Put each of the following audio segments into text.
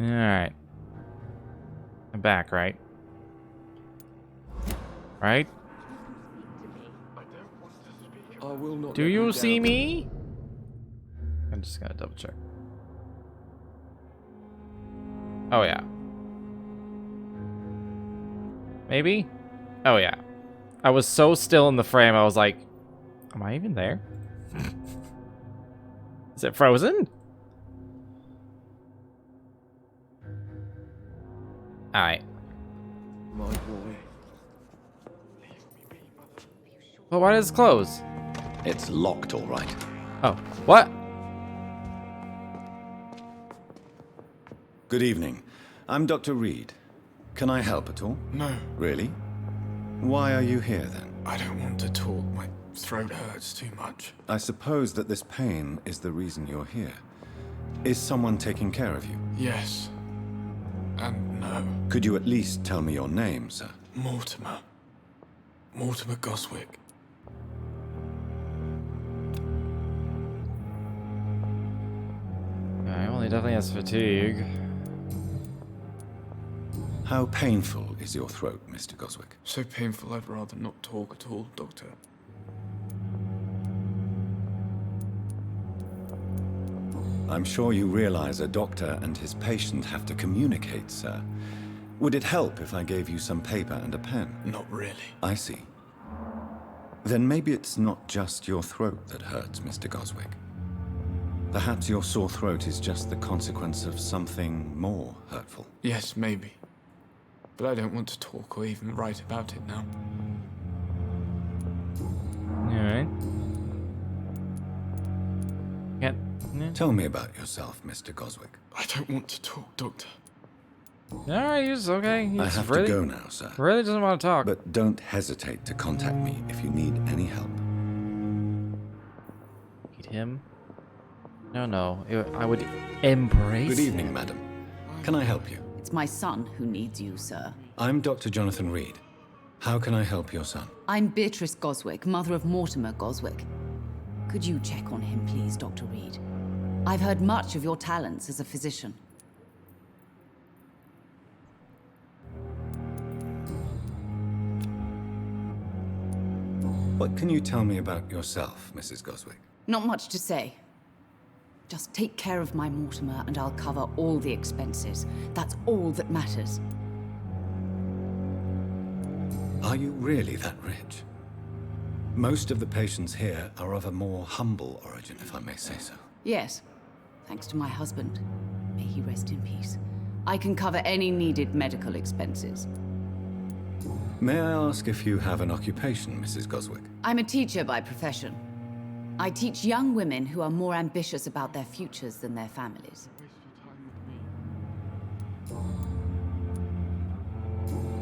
Alright. I'm back, right? Right? I will not Do let you you see down. me? I'm just gonna double check. Oh, yeah. Maybe? Oh, yeah. I was so still in the frame, I was like, am I even there? Is it frozen? Alright. My boy. Well, why does it close? It's locked, all right. Oh, what? Good evening. I'm Dr. Reed. Can I help at all? No, Really? Why are you here then? I don't want to talk. My throat hurts too much. I suppose that this pain is the reason you're here. Is someone taking care of you? Yes. And no. Could you at least tell me your name, sir? Mortimer. Mortimer Goswick. Alright, well, he definitely has fatigue. How painful is your throat, Mr. Goswick? So painful I'd rather not talk at all, Doctor. I'm sure you realize a doctor and his patient have to communicate, sir. Would it help if I gave you some paper and a pen? Not really. I see. Then maybe it's not just your throat that hurts, Mr. Goswick. Perhaps your sore throat is just the consequence of something more hurtful. Yes, maybe. But I don't want to talk or even write about it now. Alright. Can't. Tell me about yourself, Mr. Goswick. I don't want to talk, Doctor. Alright, he's okay. He's I have really, to go now, sir. really doesn't want to talk. But don't hesitate to contact me if you need any help. Need him? No. I would embrace Good evening, him. madam. Can I help you? It's my son who needs you, sir. I'm Dr. Jonathan Reed. How can I help your son? I'm Beatrice Goswick, mother of Mortimer Goswick. Could you check on him, please, Dr. Reed? I've heard much of your talents as a physician. What can you tell me about yourself, Mrs. Goswick? Not much to say. Just take care of my Mortimer and I'll cover all the expenses. That's all that matters. Are you really that rich? Most of the patients here are of a more humble origin, if I may say so. Yes, thanks to my husband. May he rest in peace. I can cover any needed medical expenses. May I ask if you have an occupation, Mrs. Goswick? I'm a teacher by profession. I teach young women who are more ambitious about their futures than their families.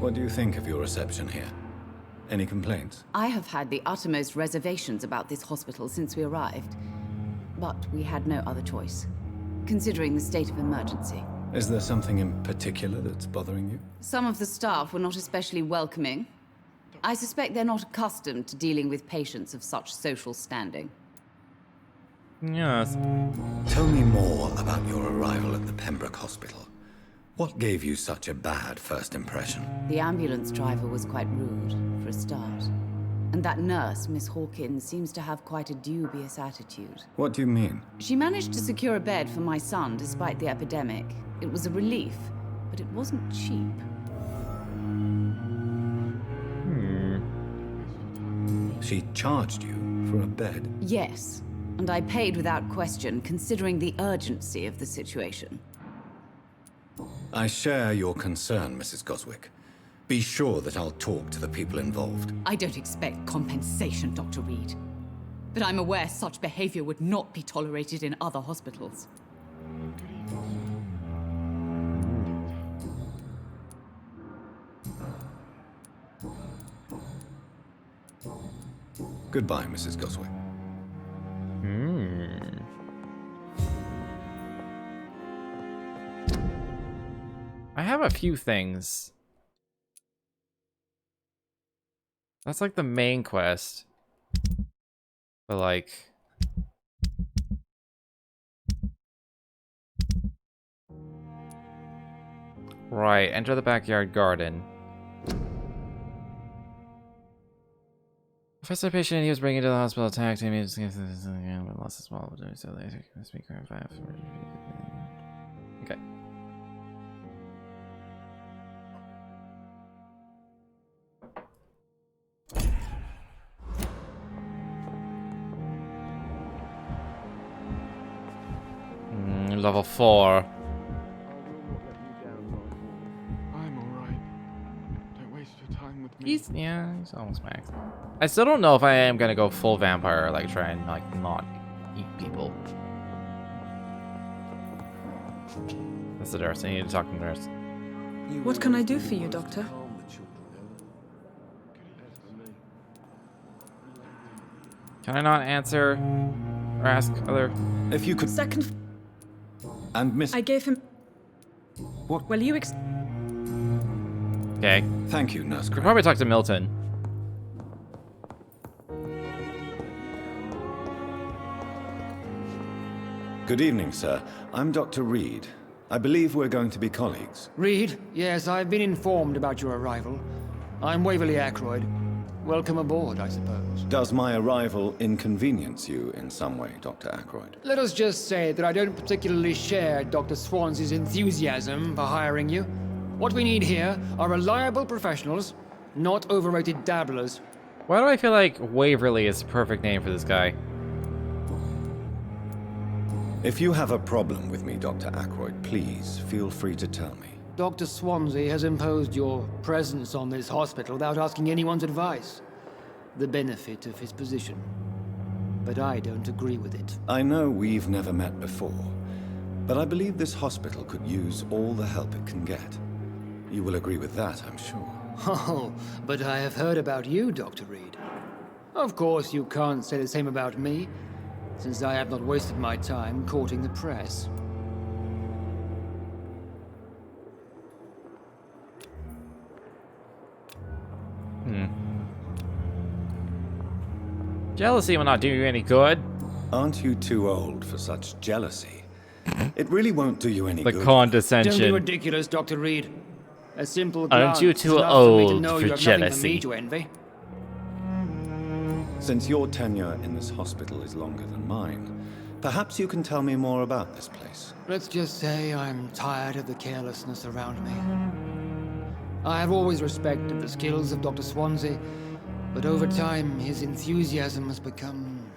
What do you think of your reception here? Any complaints? I have had the uttermost reservations about this hospital since we arrived. But we had no other choice, considering the state of emergency. Is there something in particular that's bothering you? Some of the staff were not especially welcoming. I suspect they're not accustomed to dealing with patients of such social standing. Yes. Tell me more about your arrival at the Pembroke Hospital. What gave you such a bad first impression? The ambulance driver was quite rude, for a start. And that nurse, Miss Hawkins, seems to have quite a dubious attitude. What do you mean? She managed to secure a bed for my son despite the epidemic. It was a relief, but it wasn't cheap. She charged you for a bed? Yes, and I paid without question, considering the urgency of the situation. I share your concern, Mrs. Goswick. Be sure that I'll talk to the people involved. I don't expect compensation, Dr. Reed. But I'm aware such behavior would not be tolerated in other hospitals. Goodbye, Mrs. Goswick. I have a few things. That's like the main quest. But like... Right, enter the backyard garden. Professor patient he was bringing to the hospital attacked him. He just lost his swallow. So they speaker of 5. Okay. Level 4. I'm alright. Don't waste your time with me. He's almost max. I still don't know if I am gonna go full vampire, like try and like not eat people. That's the nurse. I need to talk to the nurse. What can I do for you, Doctor? Can I not answer or ask other? If you could... Second, And Miss... I gave him... What? Well, you Okay. Thank you, Nurse Could Gray. probably talk to Milton. Good evening, sir. I'm Dr. Reed. I believe we're going to be colleagues. Reed, yes, I've been informed about your arrival. I'm Waverly Ackroyd. Welcome aboard, I suppose. Does my arrival inconvenience you in some way, Dr. Ackroyd? Let us just say that I don't particularly share Dr. Swansea's enthusiasm for hiring you. What we need here are reliable professionals, not overrated dabblers. Why do I feel like Waverly is the perfect name for this guy? If you have a problem with me, Dr. Ackroyd, please feel free to tell me. Dr. Swansea has imposed your presence on this hospital without asking anyone's advice. The benefit of his position. But I don't agree with it. I know we've never met before, but I believe this hospital could use all the help it can get. You will agree with that, I'm sure. Oh, but I have heard about you, Dr. Reed. Of course, you can't say the same about me, since I have not wasted my time courting the press. Jealousy will not do you any good. Aren't you too old for such jealousy? It really won't do you any The good. Don't be condescension. ridiculous, Dr. Reed. A simple Aren't glance you is too enough for me to old know for you have nothing jealousy? for me to envy. Since your tenure in this hospital is longer than mine, perhaps you can tell me more about this place. Let's just say I'm tired of the carelessness around me. I have always respected the skills of Dr. Swansea, but over time his enthusiasm has become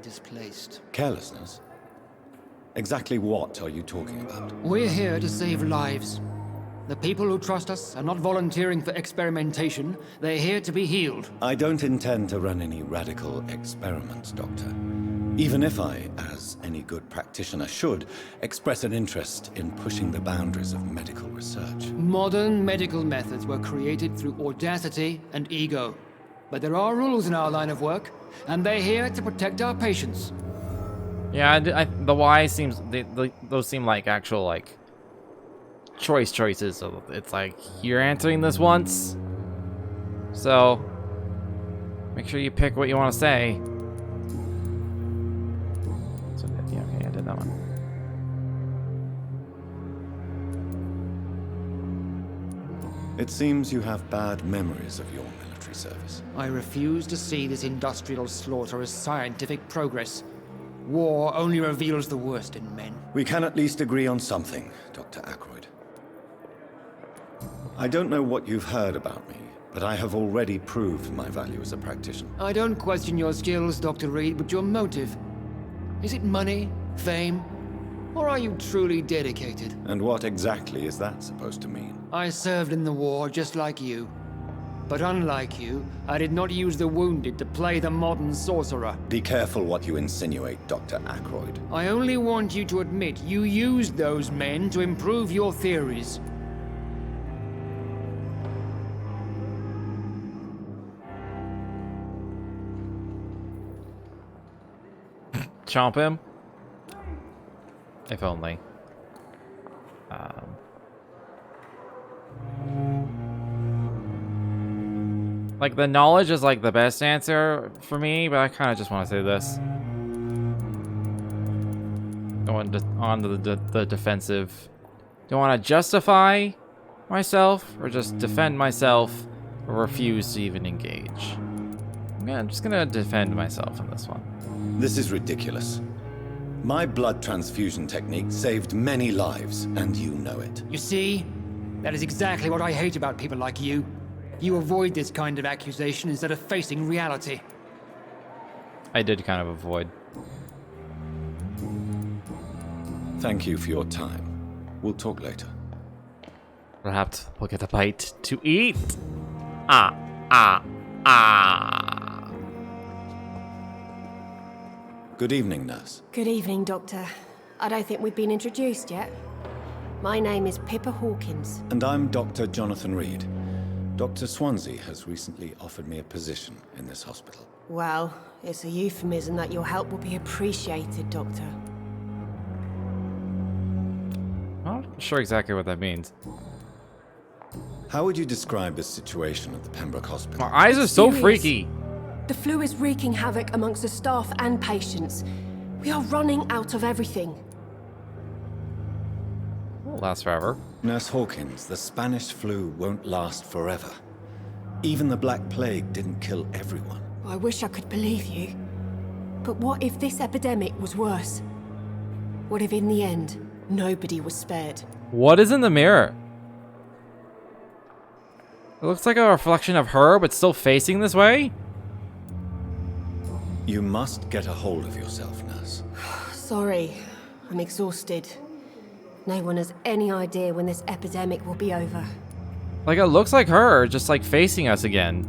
displaced. Carelessness? Exactly what are you talking about? We're here to save lives. The people who trust us are not volunteering for experimentation. They're here to be healed. I don't intend to run any radical experiments, Doctor. Even if I, as any good practitioner should, express an interest in pushing the boundaries of medical research. Modern medical methods were created through audacity and ego. But there are rules in our line of work, and they're here to protect our patients. Yeah, the why seems those seem like actual like choices. So it's like you're answering this once, so make sure you pick what you want to say. So yeah, okay, I did that one. It seems you have bad memories of your military service. I refuse to see this industrial slaughter as scientific progress. War only reveals the worst in men. We can at least agree on something, Dr. Ackroyd. I don't know what you've heard about me, but I have already proved my value as a practitioner. I don't question your skills, Dr. Reed, but your motive. Is it money, fame, or are you truly dedicated? And what exactly is that supposed to mean? I served in the war just like you. But unlike you, I did not use the wounded to play the modern sorcerer. Be careful what you insinuate, Dr. Ackroyd. I only want you to admit you used those men to improve your theories. Chomp him. If only. Like, the knowledge is, like, the best answer for me, but I kind of just want to say this. Going on to the defensive. Don't want to justify myself, or just defend myself, or refuse to even engage. Yeah, I'm just gonna defend myself in this one. This is ridiculous. My blood transfusion technique saved many lives, and you know it. You see? That is exactly what I hate about people like you. You avoid this kind of accusation instead of facing reality. I did kind of avoid. Thank you for your time. We'll talk later. Perhaps we'll get a bite to eat. Ah, ah, ah. Good evening, nurse. Good evening, Doctor. I don't think we've been introduced yet. My name is Pippa Hawkins. And I'm Dr. Jonathan Reed. Dr. Swansea has recently offered me a position in this hospital. Well, it's a euphemism that your help will be appreciated, Doctor. I'm not sure exactly what that means. How would you describe the situation at the Pembroke Hospital? My eyes are so Serious. freaky. The flu is wreaking havoc amongst the staff and patients. We are running out of everything. Won't last forever. Nurse Hawkins, the Spanish flu won't last forever. Even the Black Plague didn't kill everyone. I wish I could believe you. But what if this epidemic was worse? What if in the end, nobody was spared? What is in the mirror? It looks like a reflection of her, but still facing this way? You must get a hold of yourself, nurse. Sorry, I'm exhausted. No one has any idea when this epidemic will be over. Like, it looks like her, just like facing us again.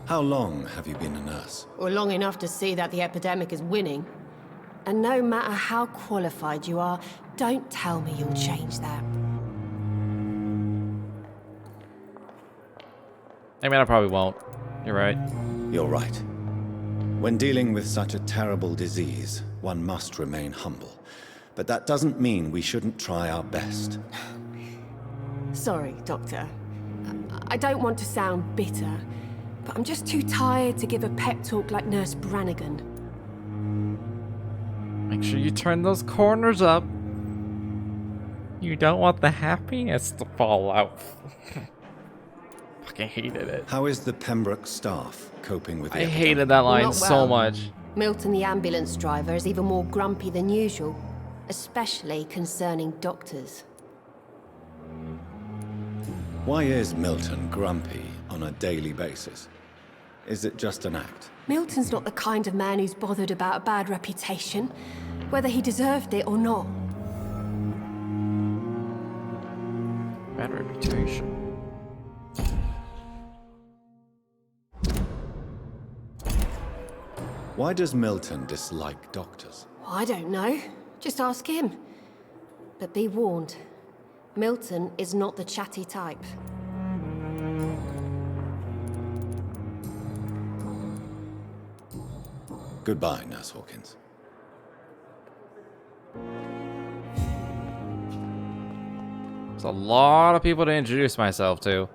How long have you been a nurse? Or long enough to see that the epidemic is winning. And no matter how qualified you are, don't tell me you'll change that. I mean, I probably won't. You're right. You're right. When dealing with such a terrible disease, one must remain humble. But that doesn't mean we shouldn't try our best. Sorry, Doctor. I don't want to sound bitter, but I'm just too tired to give a pep talk like Nurse Brannigan. Make sure you turn those corners up. You don't want the happiness to fall out. Fucking hated it. How is the Pembroke staff coping with the I epidemic? hated that line Not so well. much. Milton, the ambulance driver, is even more grumpy than usual, especially concerning doctors. Why is Milton grumpy on a daily basis? Is it just an act? Milton's not the kind of man who's bothered about a bad reputation, whether he deserved it or not. Bad reputation. Why does Milton dislike doctors? I don't know. Just ask him. But be warned, Milton is not the chatty type. Goodbye, Nurse Hawkins. There's a lot of people to introduce myself to.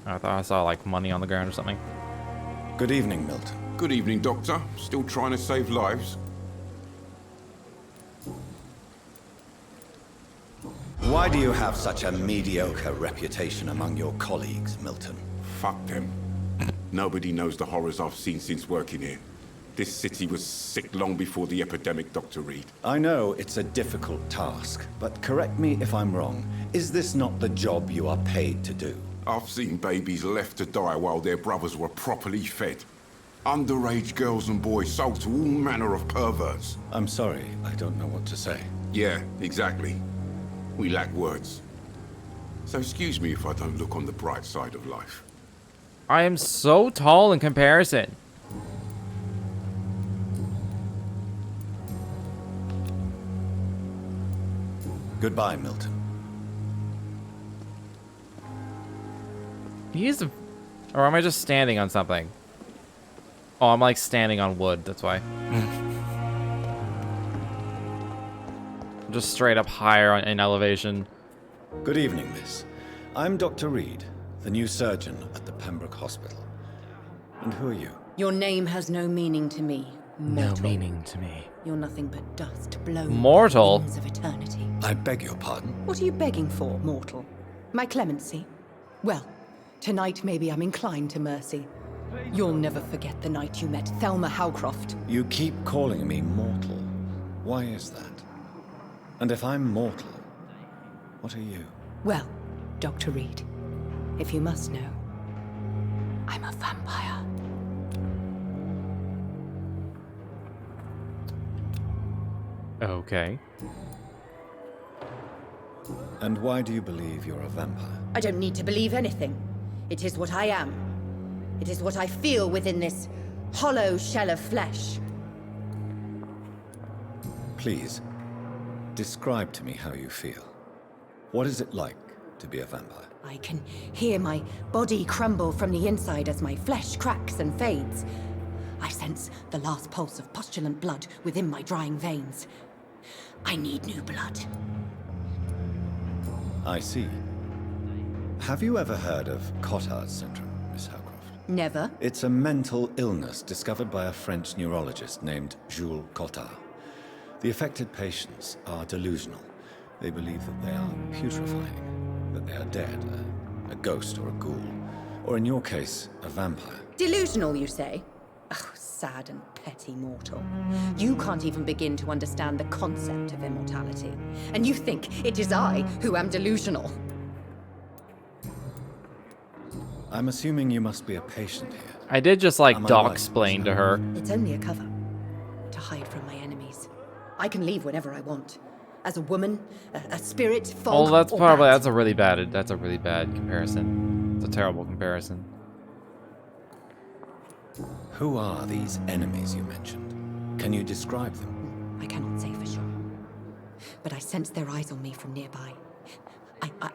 I thought I saw like money on the ground or something. Good evening, Milton. Good evening, Doctor. Still trying to save lives? Why do you have such a mediocre reputation among your colleagues, Milton? Fuck them. Nobody knows the horrors I've seen since working here. This city was sick long before the epidemic, Dr. Reed. I know it's a difficult task, but correct me if I'm wrong. Is this not the job you are paid to do? I've seen babies left to die while their brothers were properly fed. Underage girls and boys sold to all manner of perverts. I'm sorry, I don't know what to say. Yeah, exactly. We lack words. So excuse me if I don't look on the bright side of life. I am so tall in comparison. Goodbye, Milton. He's... Or am I just standing on something? Oh, I'm like standing on wood, that's why. I'm just straight up higher in elevation. Good evening, miss. I'm Dr. Reed, the new surgeon at the Pembroke Hospital. And who are you? Your name has no meaning to me, mortal. No meaning to me. You're nothing but dust blown Mortal? by the winds of eternity. I beg your pardon? What are you begging for, mortal? My clemency? Well, tonight maybe I'm inclined to mercy. You'll never forget the night you met Thelma Howcroft. You keep calling me mortal. Why is that? And if I'm mortal, what are you? Well, Dr. Reed, if you must know, I'm a vampire. Okay. And why do you believe you're a vampire? I don't need to believe anything. It is what I am. It is what I feel within this hollow shell of flesh. Please, describe to me how you feel. What is it like to be a vampire? I can hear my body crumble from the inside as my flesh cracks and fades. I sense the last pulse of postulant blood within my drying veins. I need new blood. I see. Have you ever heard of Cotard's syndrome, Miss Howcroft? Never. It's a mental illness discovered by a French neurologist named Jules Cotard. The affected patients are delusional. They believe that they are putrefying, that they are dead, a ghost or a ghoul, or in your case, a vampire. Delusional, you say? Oh, sad and petty mortal. You can't even begin to understand the concept of immortality. And you think it is I who am delusional. I'm assuming you must be a patient here. I did just like Am I doc right, explain Miss to her. It's only a cover. To hide from my enemies. I can leave whenever I want. As a woman, a spirit, fog, Oh, that's or probably bat. that's a really bad comparison. It's a terrible comparison. Who are these enemies you mentioned? Can you describe them? I cannot say for sure. But I sense their eyes on me from nearby.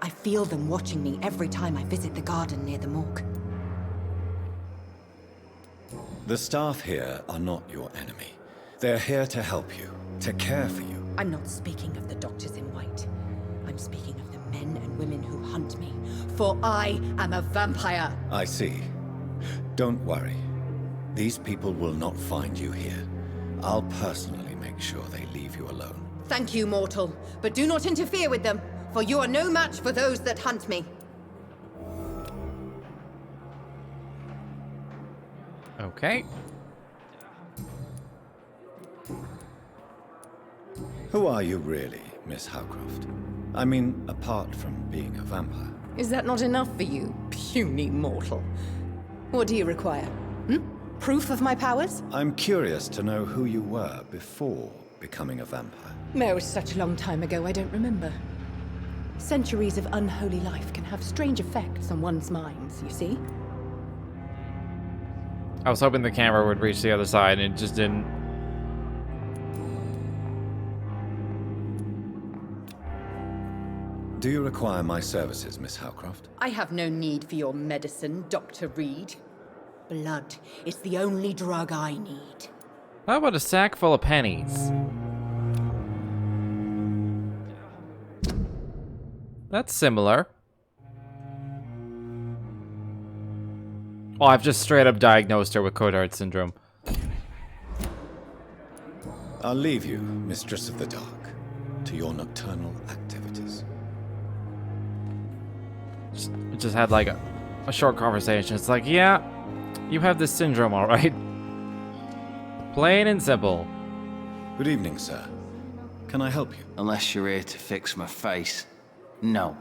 I feel them watching me every time I visit the garden near the morgue. The staff here are not your enemy. They're here to help you, to care for you. I'm not speaking of the doctors in white. I'm speaking of the men and women who hunt me. For I am a vampire. I see. Don't worry. These people will not find you here. I'll personally make sure they leave you alone. Thank you, mortal. But do not interfere with them, for you are no match for those that hunt me. Okay. Who are you really, Miss Howcroft? I mean, apart from being a vampire. Is that not enough for you, puny mortal? What do you require? Proof of my powers? I'm curious to know who you were before becoming a vampire. It was such a long time ago, I don't remember. Centuries of unholy life can have strange effects on one's minds, you see? I was hoping the camera would reach the other side, and it just didn't. Do you require my services, Miss Howcroft? I have no need for your medicine, Dr. Reed. Blood is the only drug I need. How about a sack full of pennies? That's similar. Oh, I've just straight up diagnosed her with Cotard syndrome. I'll leave you, Mistress of the Dark, to your nocturnal activities. Just had like a short conversation. It's like, yeah, you have this syndrome, all right. Plain and simple. Good evening, sir. Can I help you? Unless you're here to fix my face. No.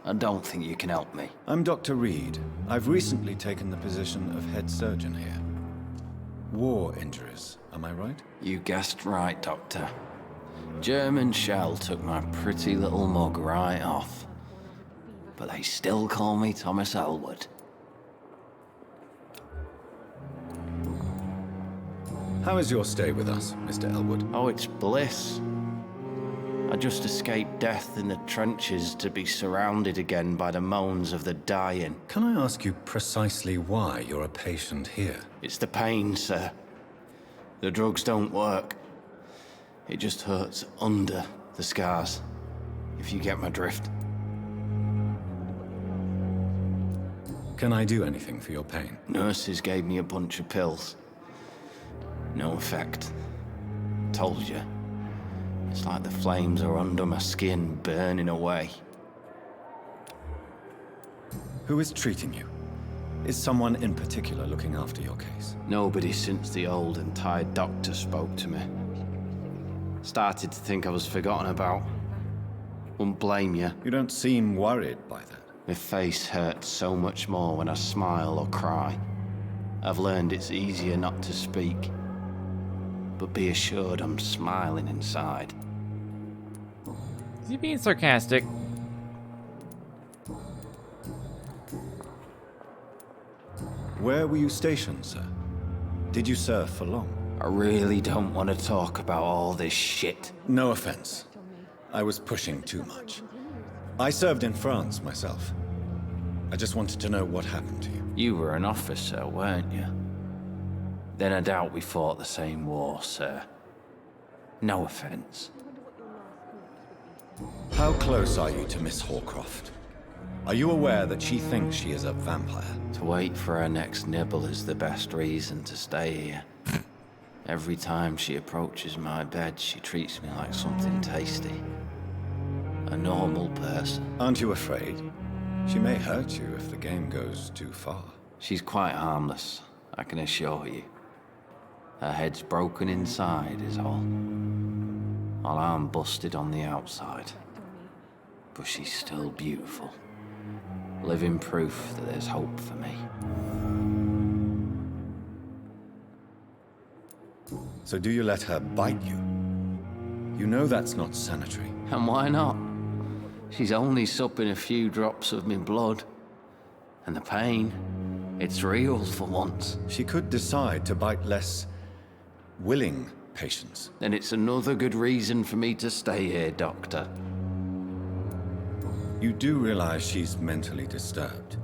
I don't think you can help me. I'm Dr. Reed. I've recently taken the position of head surgeon here. War injuries, am I right? You guessed right, Doctor. German shell took my pretty little mug right off. But they still call me Thomas Elwood. How is your stay with us, Mr. Elwood? Oh, it's bliss. I just escaped death in the trenches to be surrounded again by the moans of the dying. Can I ask you precisely why you're a patient here? It's the pain, sir. The drugs don't work. It just hurts under the scars, if you get my drift. Can I do anything for your pain? Nurses gave me a bunch of pills. No effect. Told you. It's like the flames are under my skin, burning away. Who is treating you? Is someone in particular looking after your case? Nobody since the old and tired doctor spoke to me. Started to think I was forgotten about. Wouldn't blame you. You don't seem worried by that. My face hurts so much more when I smile or cry. I've learned it's easier not to speak. But be assured I'm smiling inside. Is he being sarcastic? Where were you stationed, sir? Did you serve for long? I really don't want to talk about all this shit. No offense. I was pushing too much. I served in France myself. I just wanted to know what happened to you. You were an officer, weren't you? Then I doubt we fought the same war, sir. No offense. How close are you to Miss Horcroft? Are you aware that she thinks she is a vampire? To wait for her next nibble is the best reason to stay here. Every time she approaches my bed, she treats me like something tasty. A normal person. Aren't you afraid? She may hurt you if the game goes too far. She's quite harmless, I can assure you. Her head's broken inside is all. While I'm busted on the outside. But she's still beautiful. Living proof that there's hope for me. So do you let her bite you? You know that's not sanitary. And why not? She's only supping a few drops of me blood. And the pain, it's real for once. She could decide to bite less willing patients. Then it's another good reason for me to stay here, Doctor. You do realize she's mentally disturbed.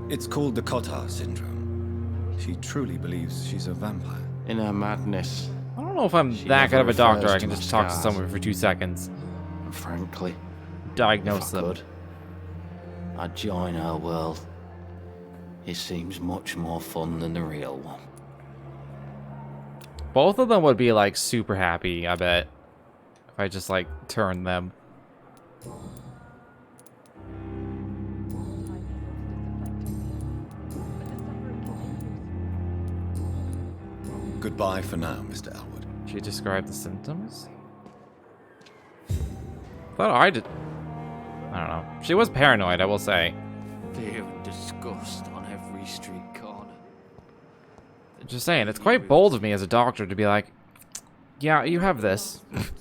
It's called the Cotard syndrome. She truly believes she's a vampire. In her madness. I don't know if I'm She that good of never a doctor. refers I can to just my talk to scars. someone for 2 seconds. And frankly, Diagnose if I them. could, I'd join her world. It seems much more fun than the real one. Both of them would be like super happy, I bet. If I just like turned them. Goodbye for now, Mr. Elwood. She described the symptoms? Thought I did. I don't know. She was paranoid, I will say. Fear and disgust on every street corner. Just saying, it's quite bold of me as a doctor to be like, yeah, you have this. Good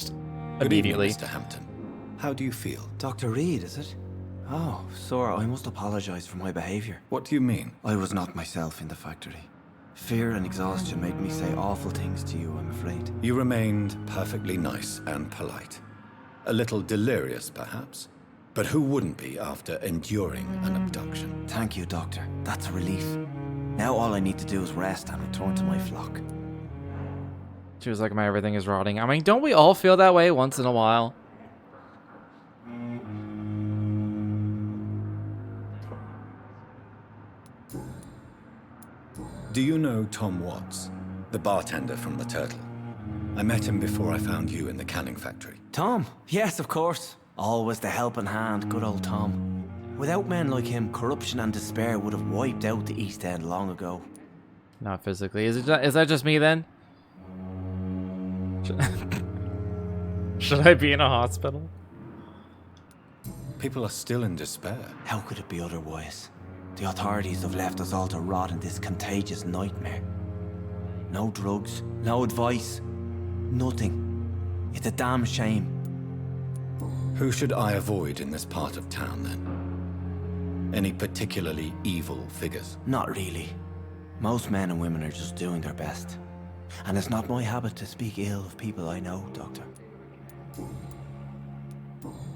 evening, Immediately. Mr. Hampton. How do you feel? Dr. Reed, is it? Oh, sir, I must apologize for my behavior. What do you mean? I was not myself in the factory. Fear and exhaustion made me say awful things to you, I'm afraid. You remained perfectly nice and polite. A little delirious, perhaps. But who wouldn't be after enduring an abduction? Thank you, Doctor. That's a relief. Now all I need to do is rest and return to my flock. She was like, my everything is rotting. I mean, don't we all feel that way once in a while? Do you know Tom Watts, the bartender from the Turtle? I met him before I found you in the canning factory. Tom? Yes, of course. Always the helping hand, good old Tom. Without men like him, corruption and despair would have wiped out the East End long ago. Not physically. Is that just me then? Should I be in a hospital? People are still in despair. How could it be otherwise? The authorities have left us all to rot in this contagious nightmare. No drugs, no advice, nothing. It's a damn shame. Who should I avoid in this part of town, then? Any particularly evil figures? Not really. Most men and women are just doing their best. And it's not my habit to speak ill of people I know, Doctor.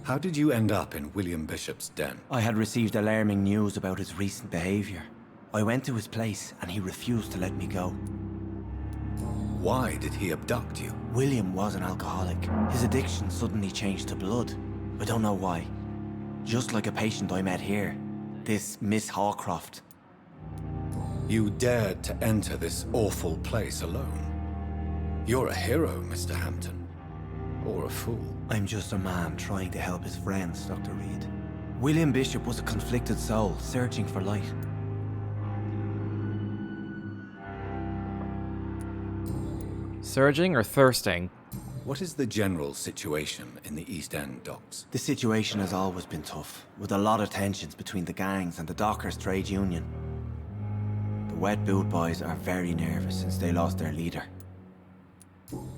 How did you end up in William Bishop's den? I had received alarming news about his recent behavior. I went to his place and he refused to let me go. Why did he abduct you? William was an alcoholic. His addiction suddenly changed to blood. I don't know why. Just like a patient I met here. This Miss Hawcroft. You dared to enter this awful place alone. You're a hero, Mr. Hampton. Or a fool. I'm just a man trying to help his friends, Dr. Reed. William Bishop was a conflicted soul, searching for light. Surging or thirsting? What is the general situation in the East End docks? The situation has always been tough, with a lot of tensions between the gangs and the Dockers' trade union. The Wet Boot Boys are very nervous since they lost their leader.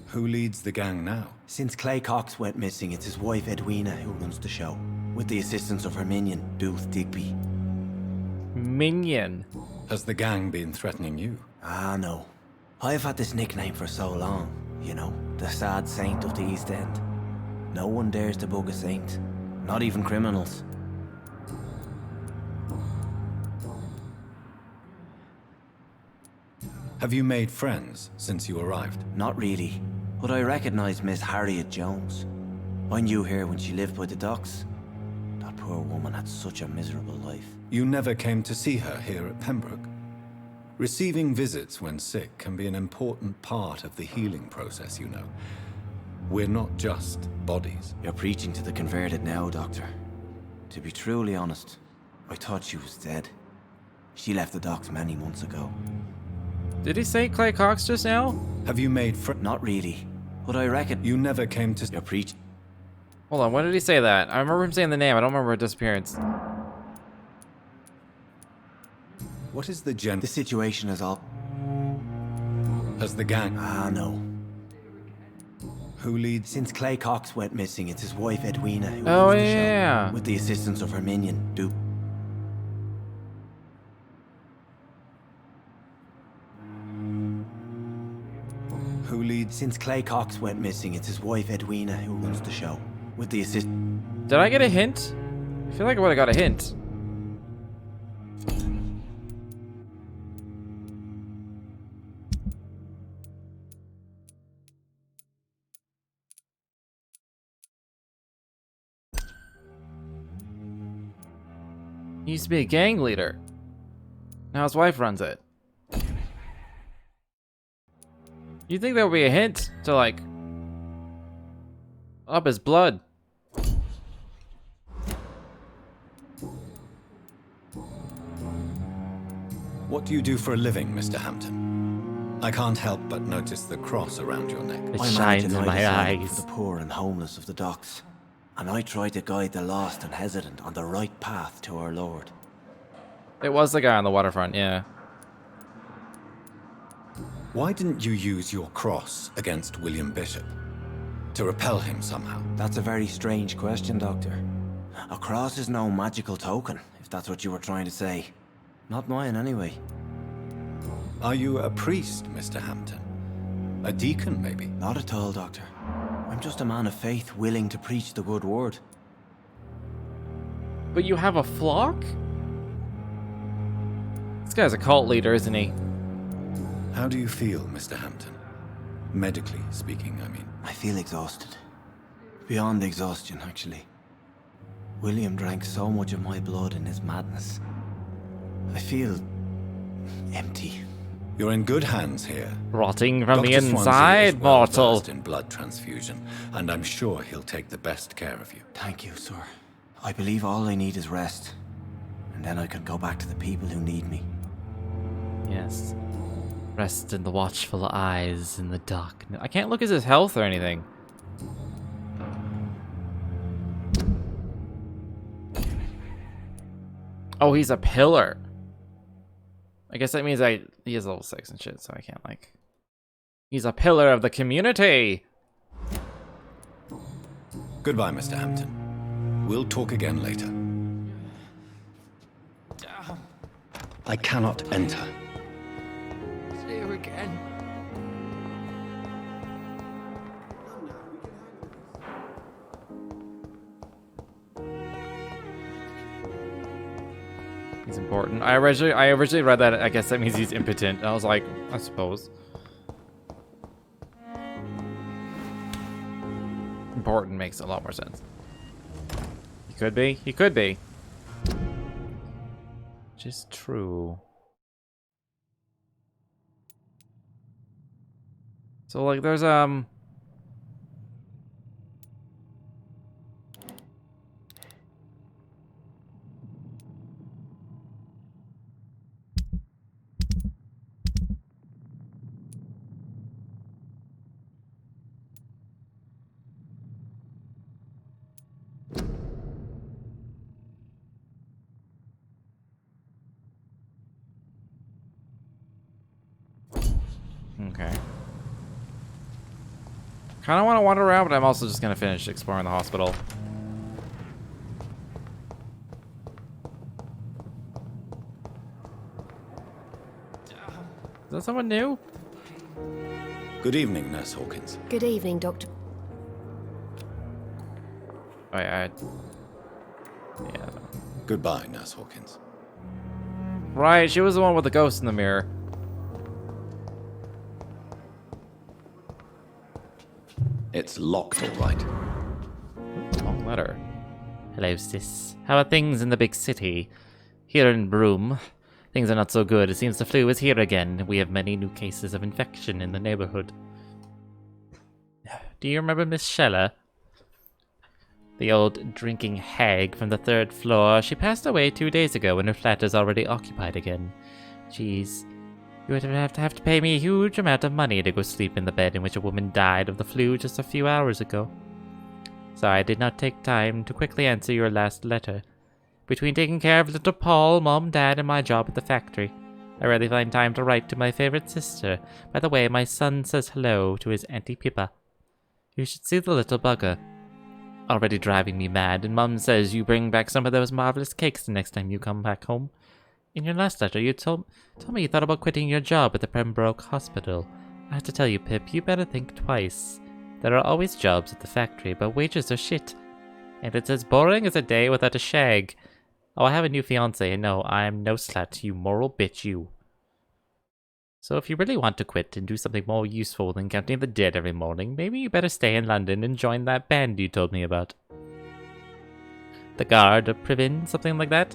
Who leads the gang now? Since Clay Cox went missing, it's his wife Edwina who runs the show, with the assistance of her minion, Booth Digby. Minion? Has the gang been threatening you? Ah, no. I've had this nickname for so long, you know, the sad saint of the East End. No one dares to bug a saint, not even criminals. Have you made friends since you arrived? Not really, but I recognize Miss Harriet Jones. I knew her when she lived by the docks. That poor woman had such a miserable life. You never came to see her here at Pembroke? Receiving visits when sick can be an important part of the healing process, you know. We're not just bodies. You're preaching to the converted now, Doctor. To be truly honest, I thought she was dead. She left the docks many months ago. Did he say Clay Cox just now? Have you made friends? Not really, but I reckon you never came to... You're preaching. Hold on, when did he say that? I remember him saying the name, I don't remember her disappearance. What is the The situation is all... Has the gang... Ah, no. Who leads... Since Clay Cox went missing, it's his wife Edwina who Oh, runs the yeah. show, with the assistance of her minion, Duke. Who leads... Since Clay Cox went missing, it's his wife Edwina who runs the show, with the assist... Did I get a hint? I feel like I would have got a hint. He used to be a gang leader. Now his wife runs it. You think there would be a hint to, like, up his blood? What do you do for a living, Mr. Hampton? I can't help but notice the cross around your neck. It I shines manage in a my night asylum eyes. for the poor and homeless of the docks, and I try to guide the lost and hesitant on the right path to our Lord. It was the guy on the waterfront, yeah. Why didn't you use your cross against William Bishop? To repel him somehow? That's a very strange question, Doctor. A cross is no magical token, if that's what you were trying to say. Not mine, anyway. Are you a priest, Mr. Hampton? A deacon, maybe? Not at all, Doctor. I'm just a man of faith willing to preach the good word. But you have a flock? This guy's a cult leader, isn't he? How do you feel, Mr. Hampton? Medically speaking, I mean. I feel exhausted. Beyond exhaustion, actually. William drank so much of my blood in his madness. I feel... empty. You're in good hands here. Rotting from the Dr. Swansea inside, is well mortal. versed in blood transfusion, and I'm sure he'll take the best care of you. Thank you, sir. I believe all I need is rest. And then I can go back to the people who need me. Yes. Rest in the watchful eyes in the dark. I can't look at his health or anything. Oh, he's a pillar. I guess that means he has level 6 and shit, so I can't, like... He's a pillar of the community! Goodbye, Mr. Hampton. We'll talk again later. I cannot enter. See you again. He's important. I originally read that, I guess that means he's impotent. I was like, I suppose. Important makes a lot more sense. He could be. He could be. That is true. So like there's okay. Kind of want to wander around, but I'm also just gonna finish exploring the hospital. Is that someone new? Good evening, Nurse Hawkins. Good evening, Doctor. Oh, yeah. Goodbye, Nurse Hawkins. Right, she was the one with the ghost in the mirror. It's locked, all right. Long letter. Hello, sis. How are things in the big city? Here in Broome, things are not so good. It seems the flu is here again. We have many new cases of infection in the neighborhood. Do you remember Miss Scheller? The old drinking hag from the 3rd floor. She passed away 2 days ago and her flat is already occupied again. Jeez. You would have to pay me a huge amount of money to go sleep in the bed in which a woman died of the flu just a few hours ago. Sorry I did not take time to quickly answer your last letter. Between taking care of little Paul, Mom, Dad, and my job at the factory, I rarely find time to write to my favorite sister. By the way, my son says hello to his Auntie Pippa. You should see the little bugger. Already driving me mad, and Mum says you bring back some of those marvelous cakes the next time you come back home. In your last letter, you told me you thought about quitting your job at the Pembroke Hospital. I have to tell you, Pip, you better think twice. There are always jobs at the factory, but wages are shit. And it's as boring as a day without a shag. Oh, I have a new fiancé, and no, I'm no slut, you moral bitch, you. So if you really want to quit and do something more useful than counting the dead every morning, maybe you better stay in London and join that band you told me about. The Guard of Privin, something like that?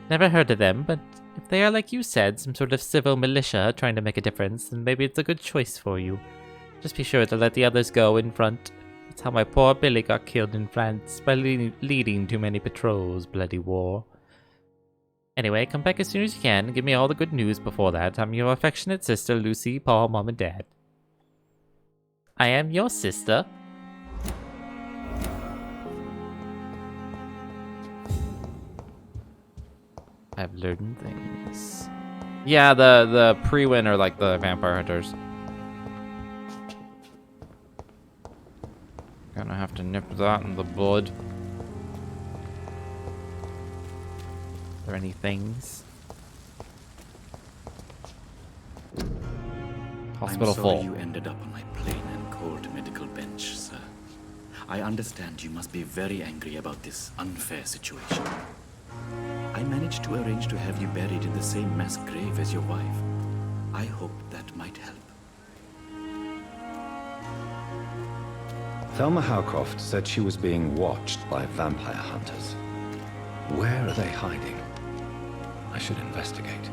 Never heard of them, but if they are like you said, some sort of civil militia trying to make a difference, then maybe it's a good choice for you. Just be sure to let the others go in front. That's how my poor Billy got killed in France, by leading too many patrols, bloody war. Anyway, come back as soon as you can and give me all the good news before that. I'm your affectionate sister, Lucy, Paul, Mom, and Dad. I am your sister. I've learned things. Yeah, the pre-win are like the vampire hunters. Gonna have to nip that in the bud. Are there any things? Hospital I'm sorry full. you ended up on my plain and cold medical bench, sir. I understand you must be very angry about this unfair situation. I managed to arrange to have you buried in the same mass grave as your wife. I hope that might help. Thelma Howcroft said she was being watched by vampire hunters. Where are they hiding? I should investigate.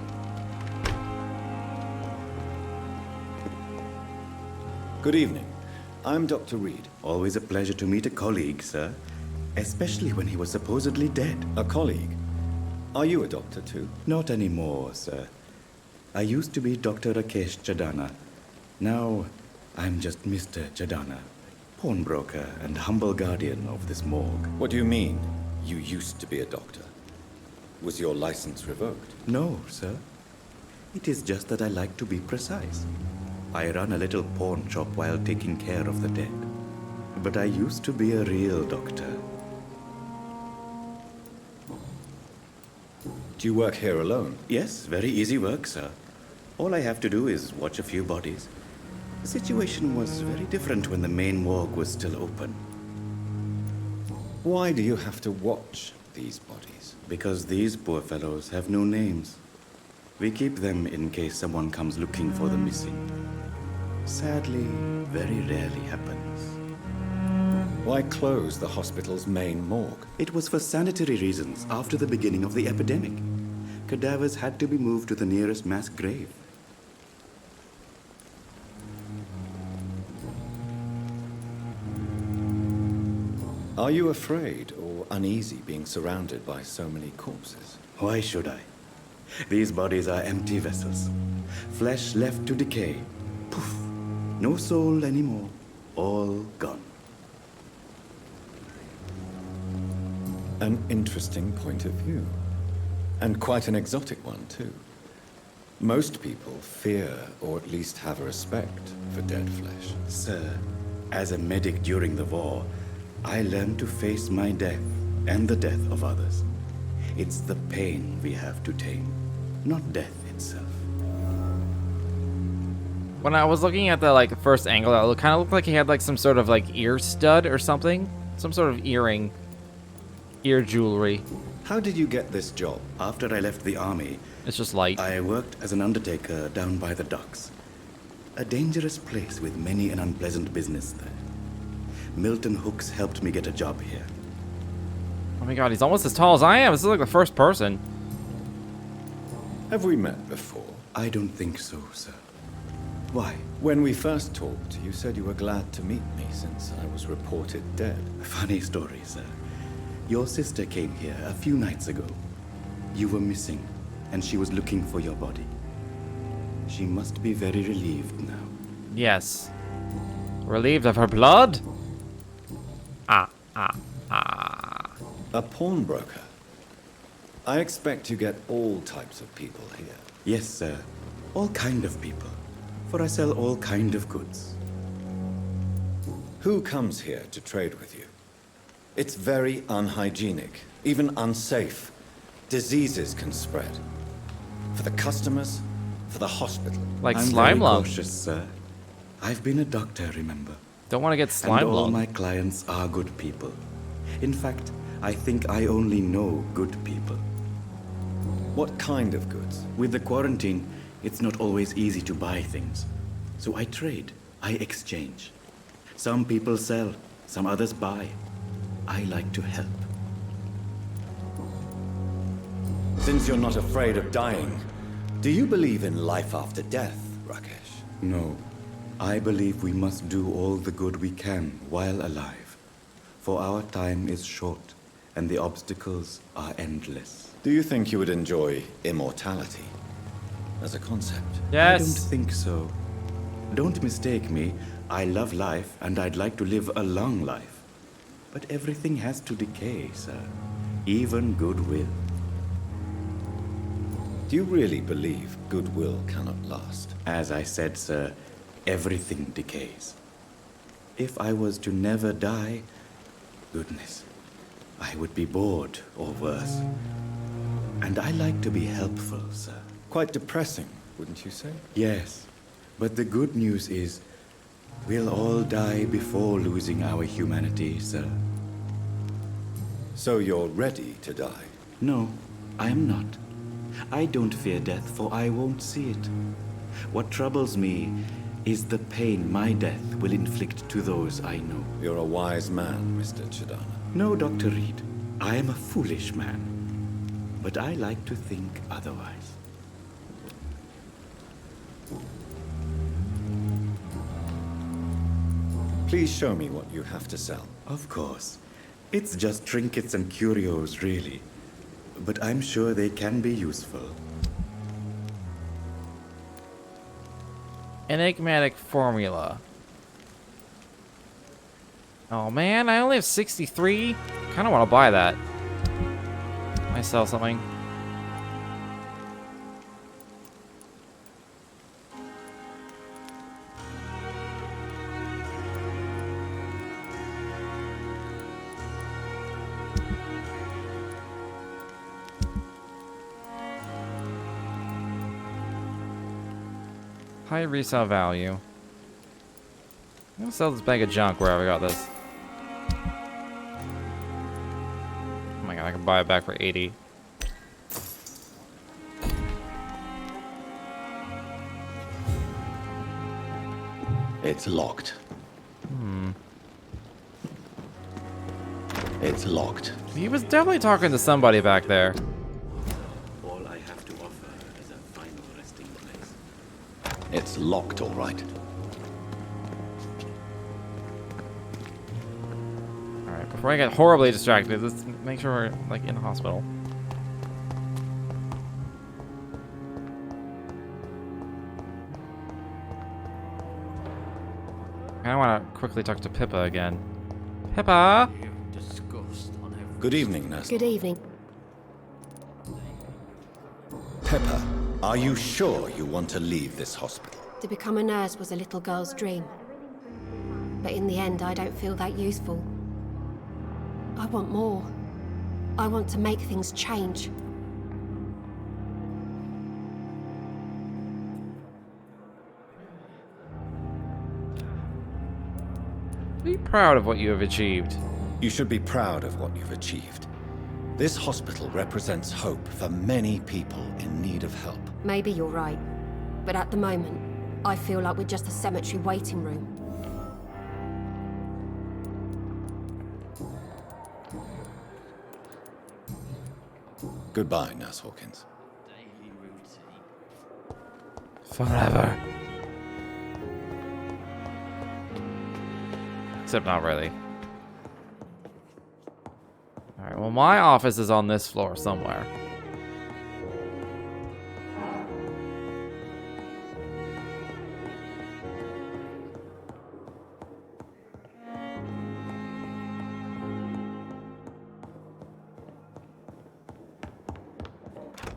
Good evening. I'm Dr. Reed. Always a pleasure to meet a colleague, sir. Especially when he was supposedly dead. A colleague? Are you a doctor too? Not anymore, sir. I used to be Dr. Rakesh Chadana. Now, I'm just Mr. Chadana, pawnbroker and humble guardian of this morgue. What do you mean, you used to be a doctor? Was your license revoked? No, sir. It is just that I like to be precise. I run a little pawn shop while taking care of the dead. But I used to be a real doctor. Do you work here alone? Yes, very easy work, sir. All I have to do is watch a few bodies. The situation was very different when the main morgue was still open. Why do you have to watch these bodies? Because these poor fellows have no names. We keep them in case someone comes looking for the missing. Sadly, very rarely happens. Why close the hospital's main morgue? It was for sanitary reasons after the beginning of the epidemic. Cadavers had to be moved to the nearest mass grave. Are you afraid or uneasy being surrounded by so many corpses? Why should I? These bodies are empty vessels. Flesh left to decay. Poof. No soul anymore. All gone. An interesting point of view. And quite an exotic one, too. Most people fear, or at least have a respect, for dead flesh. Sir, as a medic during the war, I learned to face my death and the death of others. It's the pain we have to tame, not death itself. When I was looking at the like first angle, it kind of looked like he had like some sort of like ear stud or something, some sort of earring, ear jewelry. How did you get this job? After I left the army, It's just light. I worked as an undertaker down by the docks. A dangerous place with many an unpleasant business there. Milton Hooks helped me get a job here. Oh my god, he's almost as tall as I am. This is like the first person. Have we met before? I don't think so, sir. Why? When we first talked, you said you were glad to meet me since I was reported dead. Funny story, sir. Your sister came here a few nights ago. You were missing, and she was looking for your body. She must be very relieved now. Yes. Relieved of her blood? A pawnbroker? I expect you get all types of people here. Yes, sir. All kind of people. For I sell all kind of goods. Who comes here to trade with you? It's very unhygienic, even unsafe. Diseases can spread. For the customers, for the hospital. Like I'm slime very lump. cautious, sir. I've been a doctor, remember? Don't want to get slime And all lump. my clients are good people. In fact, I think I only know good people. What kind of goods? With the quarantine, it's not always easy to buy things. So I trade, I exchange. Some people sell, some others buy. I like to help. Since you're not afraid of dying, do you believe in life after death, Rakesh? No, I believe we must do all the good we can while alive. For our time is short, and the obstacles are endless. Do you think you would enjoy immortality as a concept? Yes. I don't think so. Don't mistake me. I love life, and I'd like to live a long life. But everything has to decay, sir. Even goodwill. Do you really believe goodwill cannot last? As I said, sir, everything decays. If I was to never die, goodness, I would be bored or worse. And I like to be helpful, sir. Quite depressing, wouldn't you say? Yes, but the good news is we'll all die before losing our humanity, sir. So you're ready to die? No, I am not. I don't fear death, for I won't see it. What troubles me is the pain my death will inflict to those I know. You're a wise man, Mr. Chidana. No, Dr. Reed. I am a foolish man. But I like to think otherwise. Please show me what you have to sell. Of course. It's just trinkets and curios, really. But I'm sure they can be useful. Enigmatic formula. Oh man, I only have 63. Kind of want to buy that. I sell something. High resale value. I'm gonna sell this bag of junk wherever I got this. Oh my god, I can buy it back for 80. It's locked. It's locked. He was definitely talking to somebody back there. All I have It's locked, all right. Alright, before I get horribly distracted, let's make sure we're, like, in the hospital. I want to quickly talk to Pippa again. Pippa! Good evening, nurse. Good evening. Pippa, are you sure you want to leave this hospital? To become a nurse was a little girl's dream. But in the end, I don't feel that useful. I want more. I want to make things change. Be proud of what you have achieved. You should be proud of what you've achieved. This hospital represents hope for many people in need of help. Maybe you're right. But at the moment, I feel like we're just a cemetery waiting room. Goodbye, Nurse Hawkins. Forever. Except not really. Alright, well, my office is on this floor somewhere.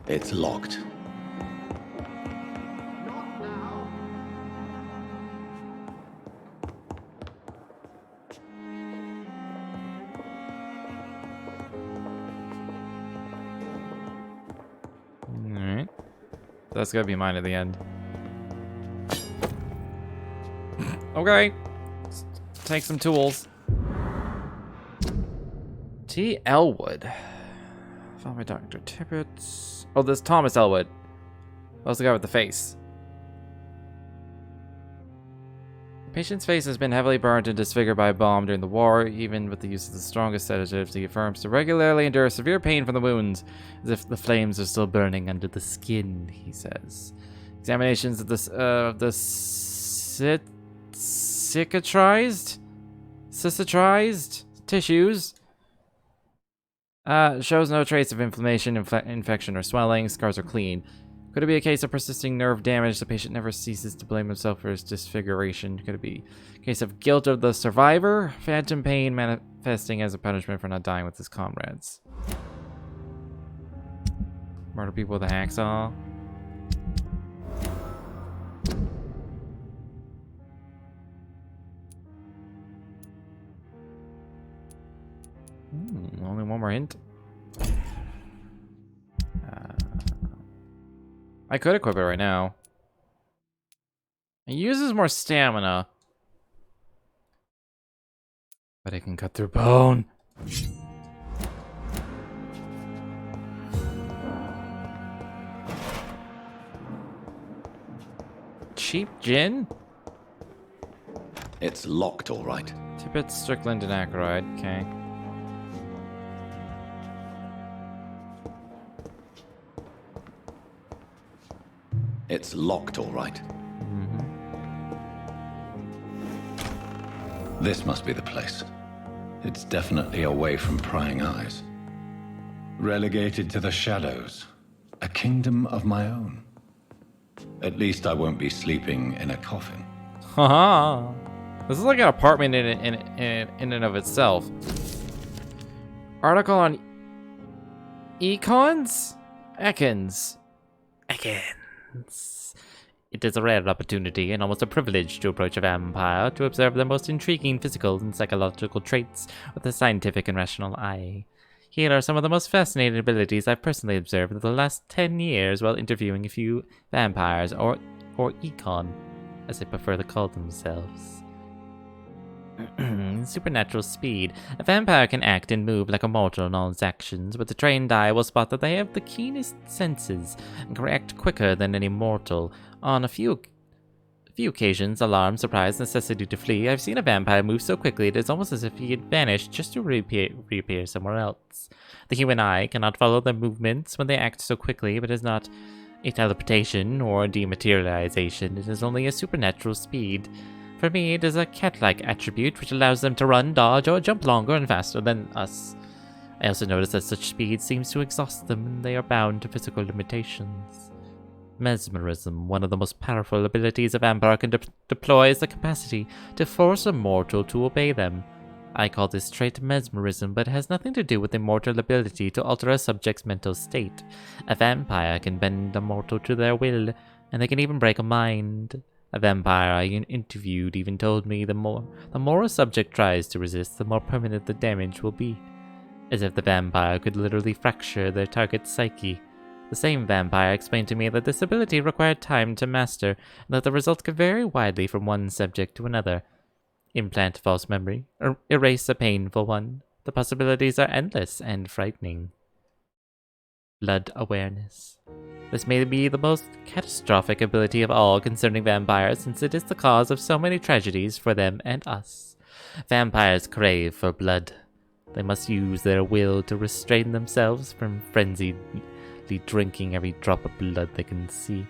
It's locked. Alright. That's gonna be mine at the end. Okay. Let's take some tools. T. Elwood. Found by Dr. Tippett. Oh, this Thomas Elwood. That's the guy with the face. The patient's face has been heavily burned and disfigured by a bomb during the war. Even with the use of the strongest sedatives, he affirms to regularly endure severe pain from the wounds, as if the flames are still burning under the skin, he says. Examinations of the cicatrized tissues shows no trace of inflammation, infection, or swelling. Scars are clean. Could it be a case of persisting nerve damage? The patient never ceases to blame himself for his disfiguration. Could it be a case of guilt of the survivor? Phantom pain manifesting as a punishment for not dying with his comrades. Murder people with a hacksaw. Only one more hint. I could equip it right now. It uses more stamina. But it can cut through bone. Cheap gin? It's locked, all right. Tippett, Strickland, and Ackroyd. Okay. It's locked, all right. This must be the place. It's definitely away from prying eyes. Relegated to the shadows. A kingdom of my own. At least I won't be sleeping in a coffin. Haha. This is like an apartment in and of itself. Article on Econs? Ekans. It is a rare opportunity and almost a privilege to approach a vampire, to observe the most intriguing physical and psychological traits with a scientific and rational eye. Here are some of the most fascinating abilities I've personally observed in the last 10 years while interviewing a few vampires, or econ, as they prefer to call themselves. Supernatural speed. A vampire can act and move like a mortal in all its actions, but the trained eye will spot that they have the keenest senses and can react quicker than any mortal. On a few occasions, alarm, surprise, necessity to flee, I've seen a vampire move so quickly it is almost as if he had vanished just to reappear somewhere else. The human eye cannot follow their movements when they act so quickly, but is not a teleportation or dematerialization. It is only a supernatural speed. For me, it is a cat-like attribute which allows them to run, dodge, or jump longer and faster than us. I also notice that such speed seems to exhaust them and they are bound to physical limitations. Mesmerism, one of the most powerful abilities a vampire can deploy, is the capacity to force a mortal to obey them. I call this trait mesmerism, but it has nothing to do with the mortal ability to alter a subject's mental state. A vampire can bend a mortal to their will, and they can even break a mind. A vampire I interviewed even told me the more a subject tries to resist, the more permanent the damage will be. As if the vampire could literally fracture their target's psyche. The same vampire explained to me that this ability required time to master, and that the results could vary widely from one subject to another. Implant a false memory, or erase a painful one. The possibilities are endless and frightening. Blood awareness. This may be the most catastrophic ability of all concerning vampires, since it is the cause of so many tragedies for them and us. Vampires crave for blood. They must use their will to restrain themselves from frenziedly drinking every drop of blood they can see.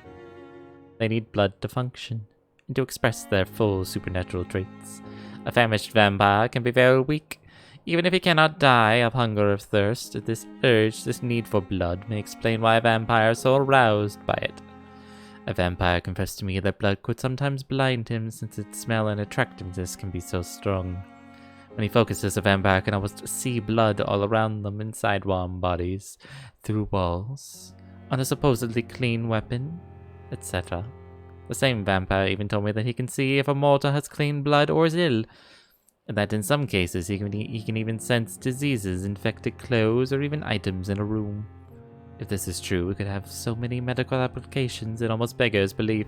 They need blood to function, and to express their full supernatural traits. A famished vampire can be very weak. Even if he cannot die of hunger or thirst, this urge, this need for blood, may explain why a vampire is so aroused by it. A vampire confessed to me that blood could sometimes blind him, since its smell and attractiveness can be so strong. When he focuses, a vampire can almost see blood all around them, inside warm bodies, through walls, on a supposedly clean weapon, etc. The same vampire even told me that he can see if a mortal has clean blood or is ill, and that in some cases he can even sense diseases, infected clothes, or even items in a room. If this is true, it could have so many medical applications it almost beggars belief.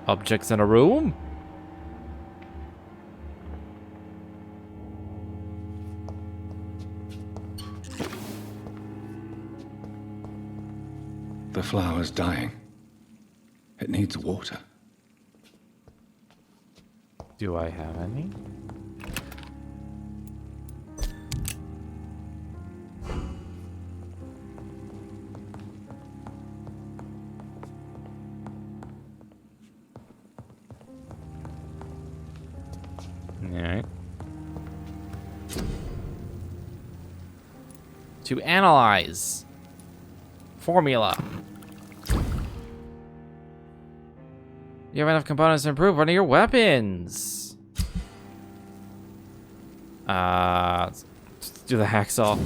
Objects in a room? The flower's dying. It needs water. Do I have any? Alright. To analyze. Formula. You have enough components to improve one of your weapons. Let's do the hacksaw. You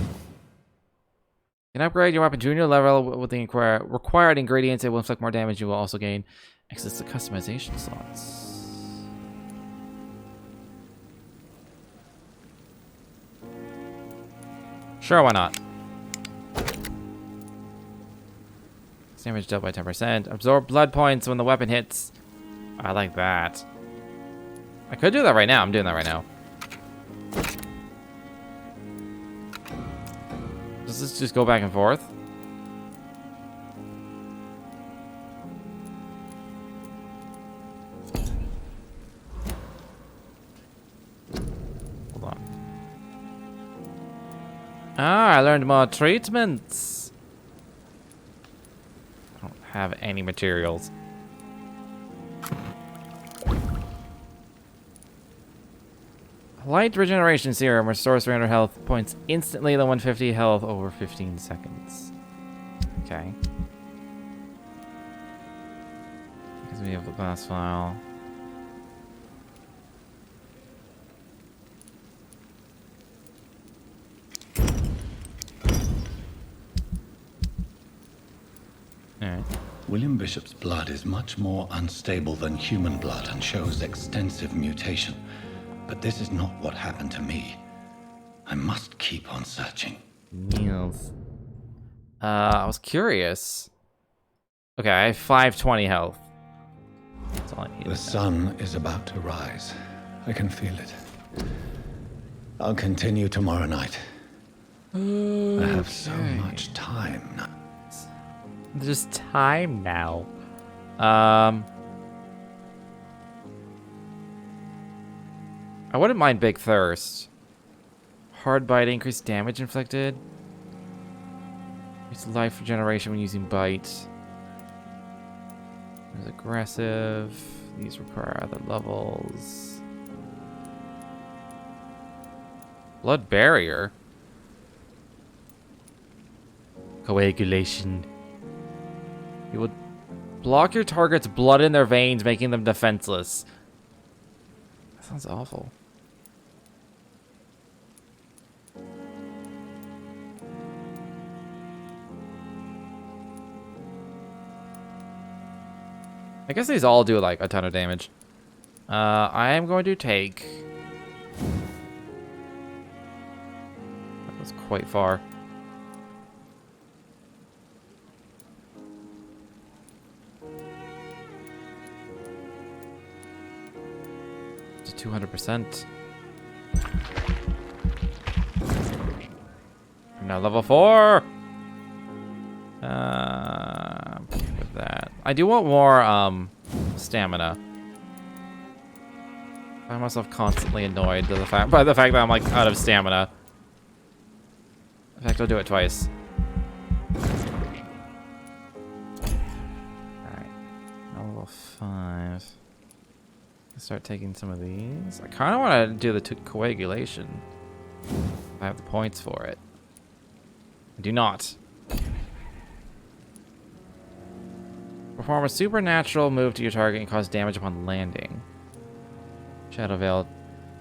can upgrade your weapon to a new level with the required ingredients. It will inflict more damage. You will also gain access to customization slots. Sure, why not? Damage dealt by 10%. Absorb blood points when the weapon hits. I like that. I could do that right now. I'm doing that right now. Does this just go back and forth? Hold on. Ah, I learned more treatments. I don't have any materials. Light regeneration serum restores 300 health points instantly, then 150 health over 15 seconds. Okay. Because we have the glass file. Alright. William Bishop's blood is much more unstable than human blood and shows extensive mutation. But this is not what happened to me. I must keep on searching. Niels. I was curious. Okay, I have 520 health. That's all I need. The sun is about to rise. I can feel it. I'll continue tomorrow night. I have so much time now. There's time now. I wouldn't mind Big Thirst. Hard bite, increased damage inflicted. It's life regeneration when using bite. There's aggressive. These require other levels. Blood barrier. Coagulation. You will block your target's blood in their veins, making them defenseless. That sounds awful. I guess these all do like a ton of damage. I am going to take... That was quite far. To 200%. I'm now level 4! With that. I do want more, stamina. I find myself constantly annoyed by the fact that I'm, like, out of stamina. In fact, I'll do it twice. Alright. Level 5. Let's start taking some of these. I kind of want to do the coagulation. I have the points for it. I do not. Perform a supernatural move to your target and cause damage upon landing. Shadow Veil.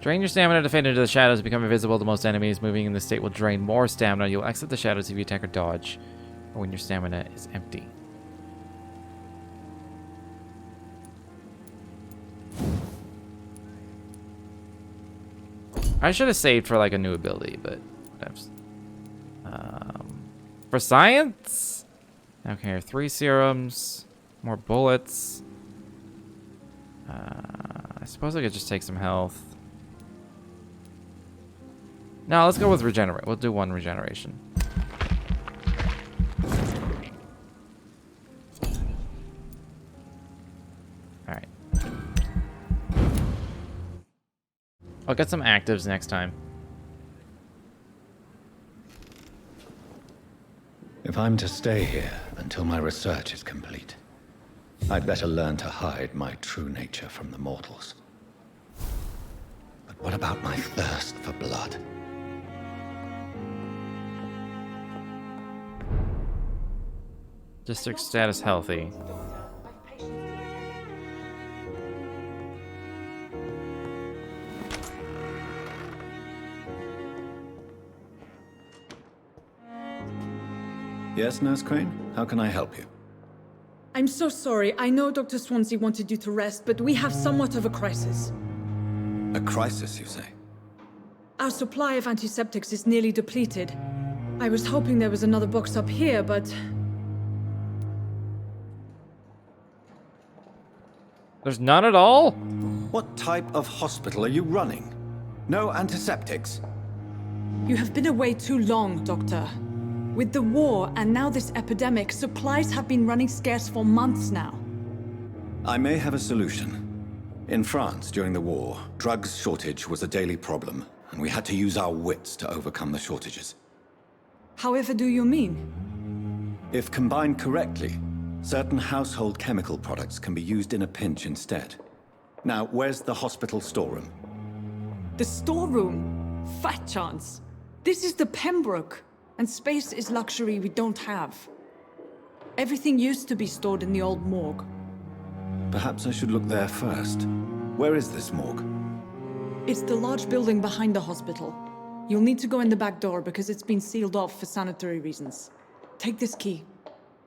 Drain your stamina to fade into the shadows, become invisible to most enemies. Moving in this state will drain more stamina. You'll exit the shadows if you attack or dodge, or when your stamina is empty. I should have saved for like a new ability, but for science. Okay, 3 serums. More bullets. I suppose I could just take some health. No, let's go with regenerate. We'll do 1 regeneration. Alright. I'll get some actives next time. If I'm to stay here until my research is complete, I'd better learn to hide my true nature from the mortals. But what about my thirst for blood? District status healthy. Yes, Nurse Crane? How can I help you? I'm so sorry. I know Dr. Swansea wanted you to rest, but we have somewhat of a crisis. A crisis, you say? Our supply of antiseptics is nearly depleted. I was hoping there was another box up here, but... There's none at all? What type of hospital are you running? No antiseptics? You have been away too long, Doctor. With the war and now this epidemic, supplies have been running scarce for months now. I may have a solution. In France, during the war, drugs shortage was a daily problem, and we had to use our wits to overcome the shortages. However do you mean? If combined correctly, certain household chemical products can be used in a pinch instead. Now, where's the hospital storeroom? The storeroom? Fat chance. This is the Pembroke, and space is luxury we don't have. Everything used to be stored in the old morgue. Perhaps I should look there first. Where is this morgue? It's the large building behind the hospital. You'll need to go in the back door because it's been sealed off for sanitary reasons. Take this key.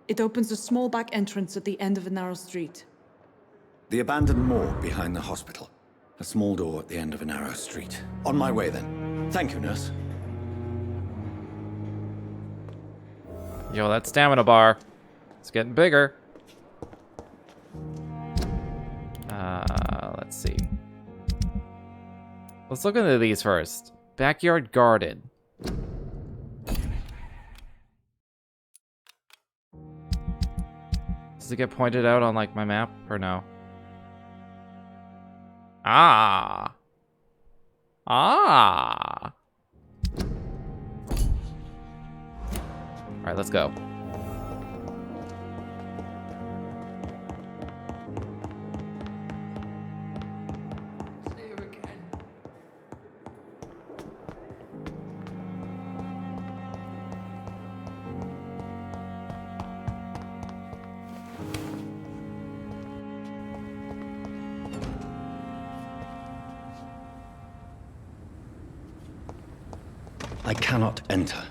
It opens a small back entrance at the end of a narrow street. The abandoned morgue behind the hospital. A small door at the end of a narrow street. On my way then. Thank you, nurse. Yo, that stamina bar. It's getting bigger. Let's see. Let's look into these first. Backyard garden. Does it get pointed out on, like, my map, or no? Ah! Ah! Alright, let's go. I cannot enter.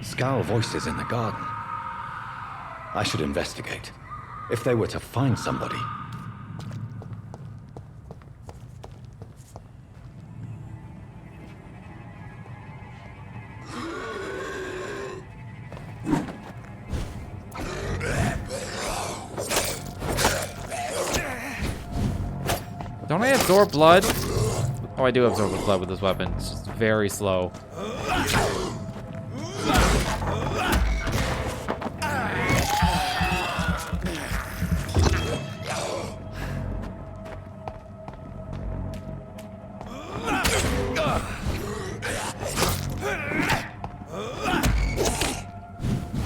Scowl voices in the garden. I should investigate. If they were to find somebody. Don't I absorb blood? Oh, I do absorb blood with this weapon. It's just very slow.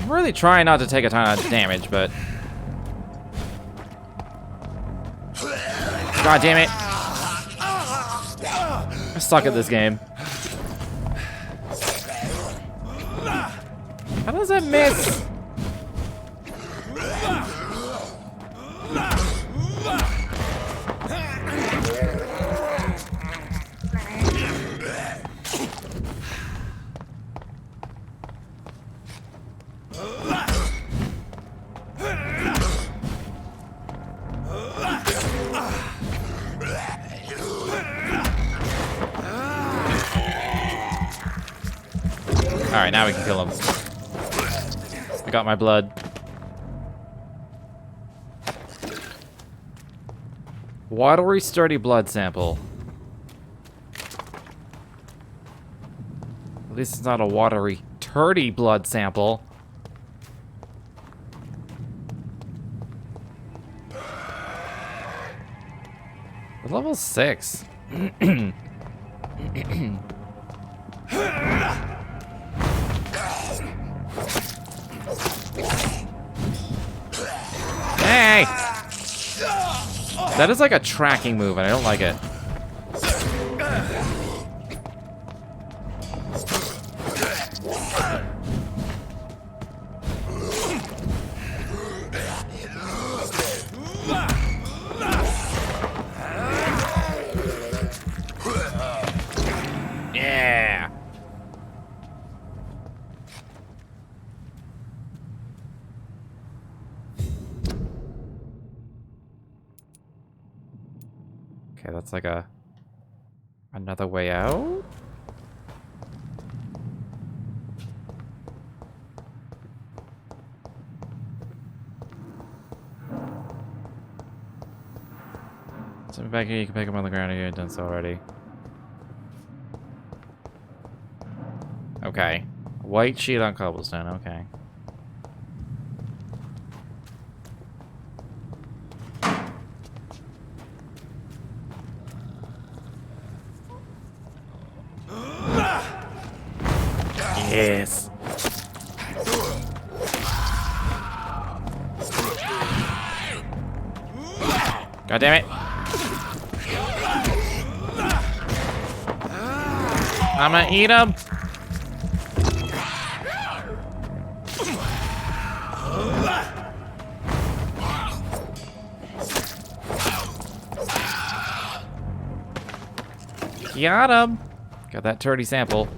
I'm really trying not to take a ton of damage, but... God damn it. I suck at this game. How does that miss? Alright, now we can kill him. I got my blood. Watery, sturdy blood sample. At least it's not a watery, turdy blood sample. We're level 6. Hey! That is like a tracking move, and I don't like it. Yeah! Okay, that's like another way out. So back here, you can pick them on the ground if you've done so already. Okay. White sheet on cobblestone, okay. Yes. God damn it. I'm gonna eat him. Got him. Got that turdy sample.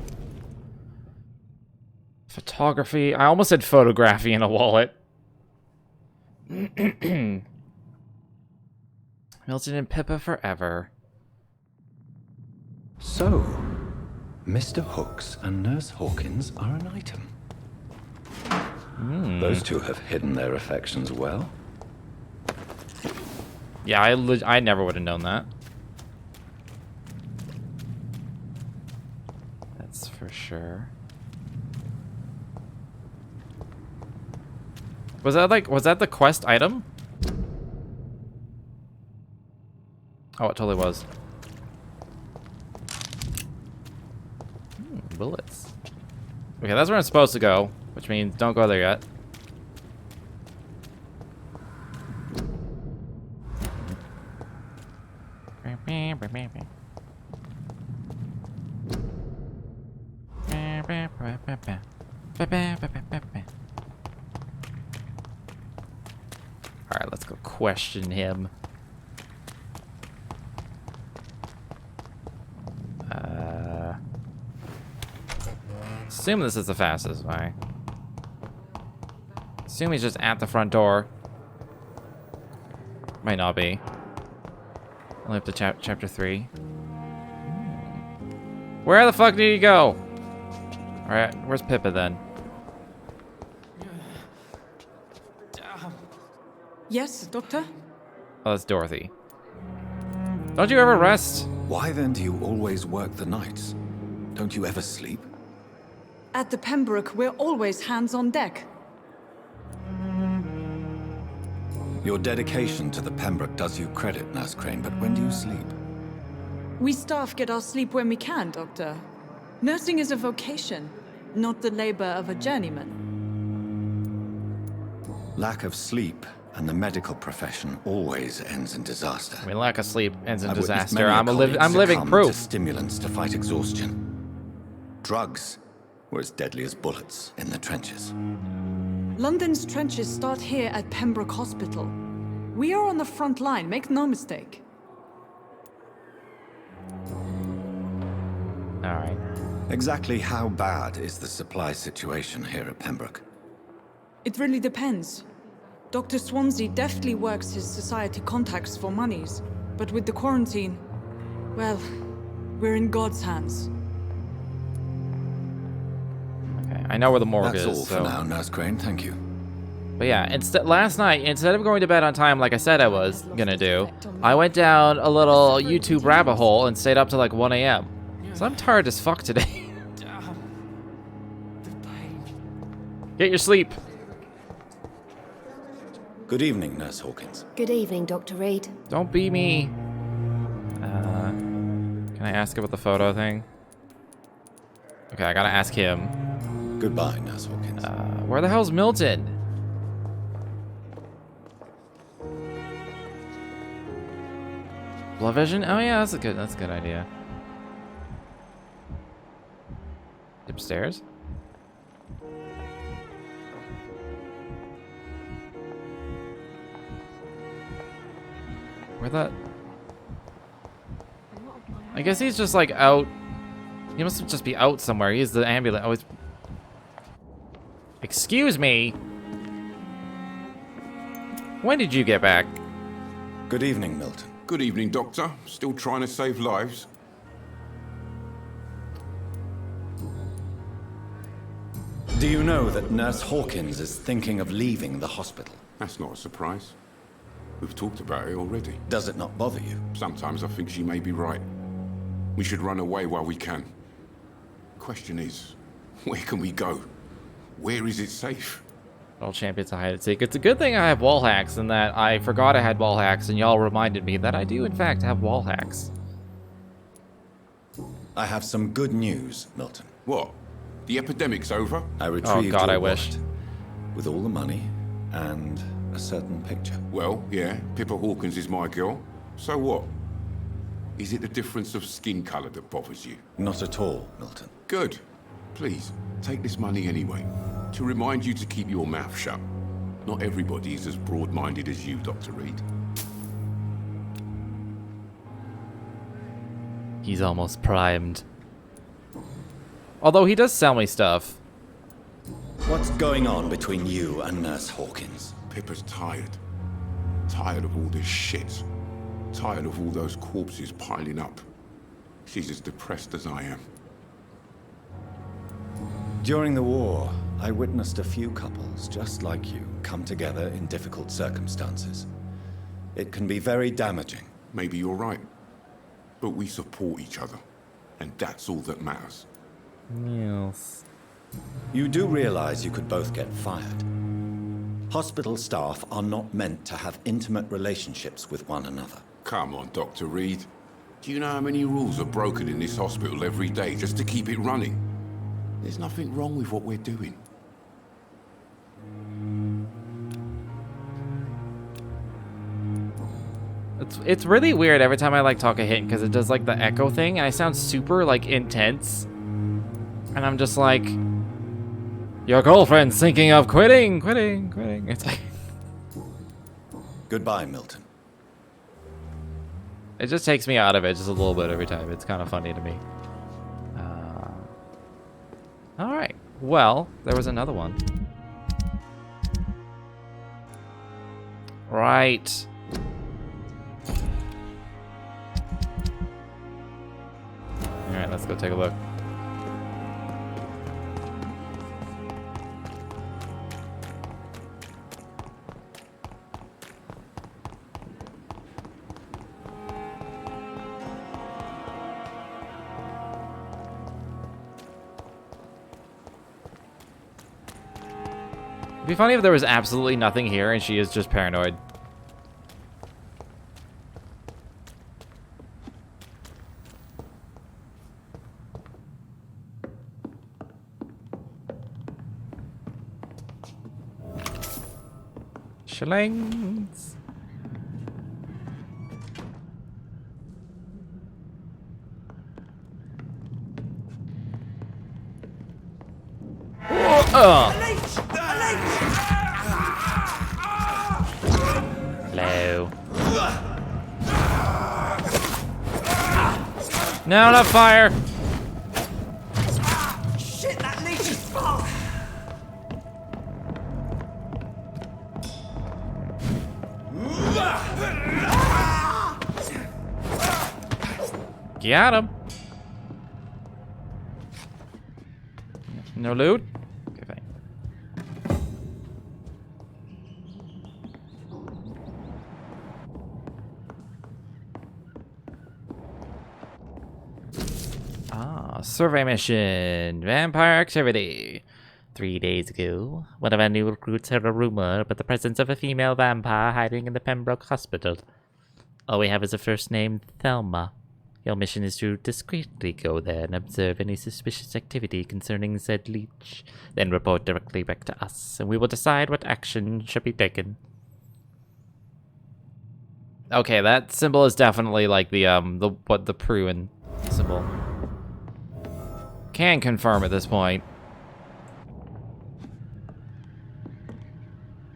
Photography. I almost said photography in a wallet. Milton and Pippa forever. So, Mr. Hooks and Nurse Hawkins are an item. Those two have hidden their affections well. Yeah, I never would have known that. That's for sure. Was that the quest item? Oh, it totally was. Bullets. Okay, that's where I'm supposed to go, which means don't go there yet. Alright, let's go question him. Assume this is the fastest way. Assume he's just at the front door. Might not be. Only up to chapter 3. Where the fuck did he go? Alright, where's Pippa then? Yes, Doctor? Oh, that's Dorothy. Don't you ever rest? Why then do you always work the nights? Don't you ever sleep? At the Pembroke, we're always hands on deck. Your dedication to the Pembroke does you credit, Nurse Crane, but when do you sleep? We staff get our sleep when we can, Doctor. Nursing is a vocation, not the labor of a journeyman. Lack of sleep and the medical profession always ends in disaster. I mean, lack of sleep ends in I've witnessed disaster. many I'm colleagues living succumb proof. to stimulants to fight exhaustion. Drugs were as deadly as bullets in the trenches. London's trenches start here at Pembroke Hospital. We are on the front line, make no mistake. Alright. Exactly how bad is the supply situation here at Pembroke? It really depends. Dr. Swansea deftly works his society contacts for monies, but with the quarantine, well, we're in God's hands. Okay, I know where the morgue That's is. all so. for now, Nurse Crane, thank you. But yeah, last night, instead of going to bed on time like I said I was gonna do, I went down a little YouTube rabbit hole and stayed up to like 1 a.m. So I'm tired as fuck today. Get your sleep. Good evening, Nurse Hawkins. Good evening, Dr. Reed. Don't be me. Can I ask about the photo thing? Okay, I gotta ask him. Goodbye, Nurse Hawkins. Where the hell's Milton? Blood vision? Oh yeah, that's a good idea. Upstairs? Where that? I guess he's just like out. He must just be out somewhere. He's the ambulance. Oh, excuse me. When did you get back? Good evening, Milton. Good evening, Doctor. Still trying to save lives? Do you know that Nurse Hawkins is thinking of leaving the hospital? That's not a surprise. We've talked about it already. Does it not bother you? Sometimes I think she may be right. We should run away while we can. Question is, where can we go? Where is it safe? All champions to hide and seek. It's a good thing I have wall hacks and that I forgot I had wall hacks and y'all reminded me that I do in fact have wall hacks. I have some good news, Milton. What? The epidemic's over? I retrieved God, your I wished. wallet with all the money and a certain picture. Well, yeah, Pippa Hawkins is my girl. So what? Is it the difference of skin colour that bothers you? Not at all, Milton. Good. Please, take this money anyway. To remind you to keep your mouth shut. Not everybody is as broad-minded as you, Dr. Reed. He's almost primed. Although he does sell me stuff. What's going on between you and Nurse Hawkins? Pippa's tired. Tired of all this shit. Tired of all those corpses piling up. She's as depressed as I am. During the war, I witnessed a few couples just like you come together in difficult circumstances. It can be very damaging. Maybe you're right. But we support each other. And that's all that matters. Yes. You do realize you could both get fired. Hospital staff are not meant to have intimate relationships with one another. Come on, Dr. Reed. Do you know how many rules are broken in this hospital every day just to keep it running? There's nothing wrong with what we're doing. It's really weird every time I like talk a hint because it does like the echo thing and I sound super like intense. And I'm just like, your girlfriend's thinking of quitting. It's like, Goodbye, Milton. it just takes me out of it just a little bit every time. It's kind of funny to me. All right. Well, there was another one. Right. All right, let's go take a look. It'd be funny if there was absolutely nothing here and she is just paranoid. Shillings. Hello. No, not fire. Shit, that leech is full! Got him. No loot? Okay, fine. Survey mission. Vampire activity. 3 days ago, one of our new recruits heard a rumor about the presence of a female vampire hiding in the Pembroke Hospital. All we have is a first name, Thelma. Your mission is to discreetly go there and observe any suspicious activity concerning said leech, then report directly back to us, and we will decide what action should be taken. Okay, that symbol is definitely like the Pruin symbol. Can confirm at this point.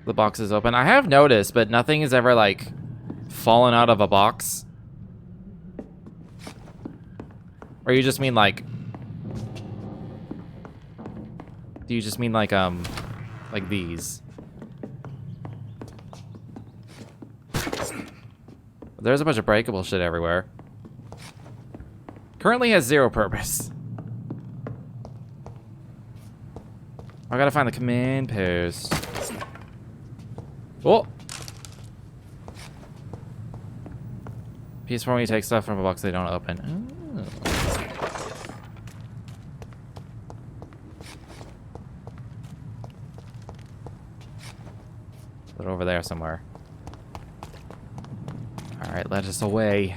The box is open. I have noticed, but nothing has ever like fallen out of a box. Or you just mean like, do you just mean like these? There's a bunch of breakable shit everywhere. Currently has zero purpose. I gotta find the command post. Oh! PS4 when you take stuff from a box they don't open. Oh. Put it over there somewhere. Alright, let us away.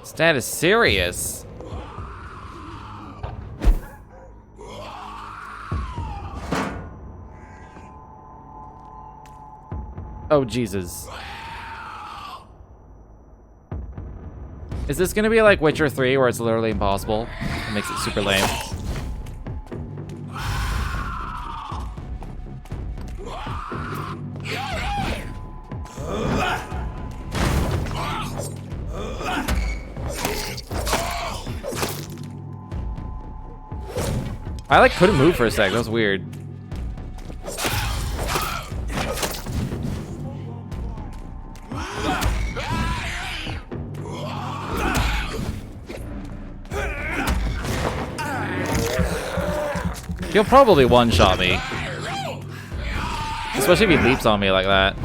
Status serious. Oh, Jesus. Is this gonna be like Witcher 3 where it's literally impossible? It makes it super lame. I like couldn't move for a sec, that was weird. He'll probably one-shot me. Especially if he leaps on me like that.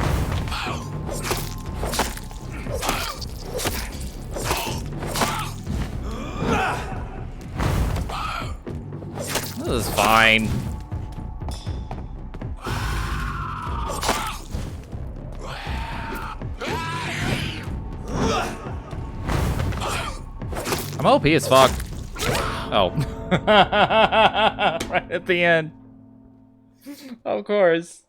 This is fine. I'm OP as fuck. Oh. Right at the end. Of course.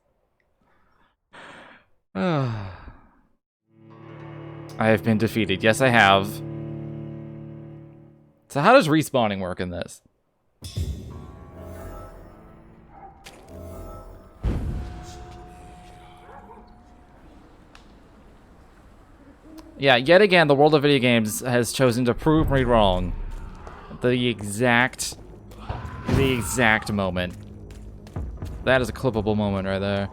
I have been defeated. Yes, I have. So how does respawning work in this? Yeah, yet again, the world of video games has chosen to prove me wrong. The exact moment. That is a clippable moment right there.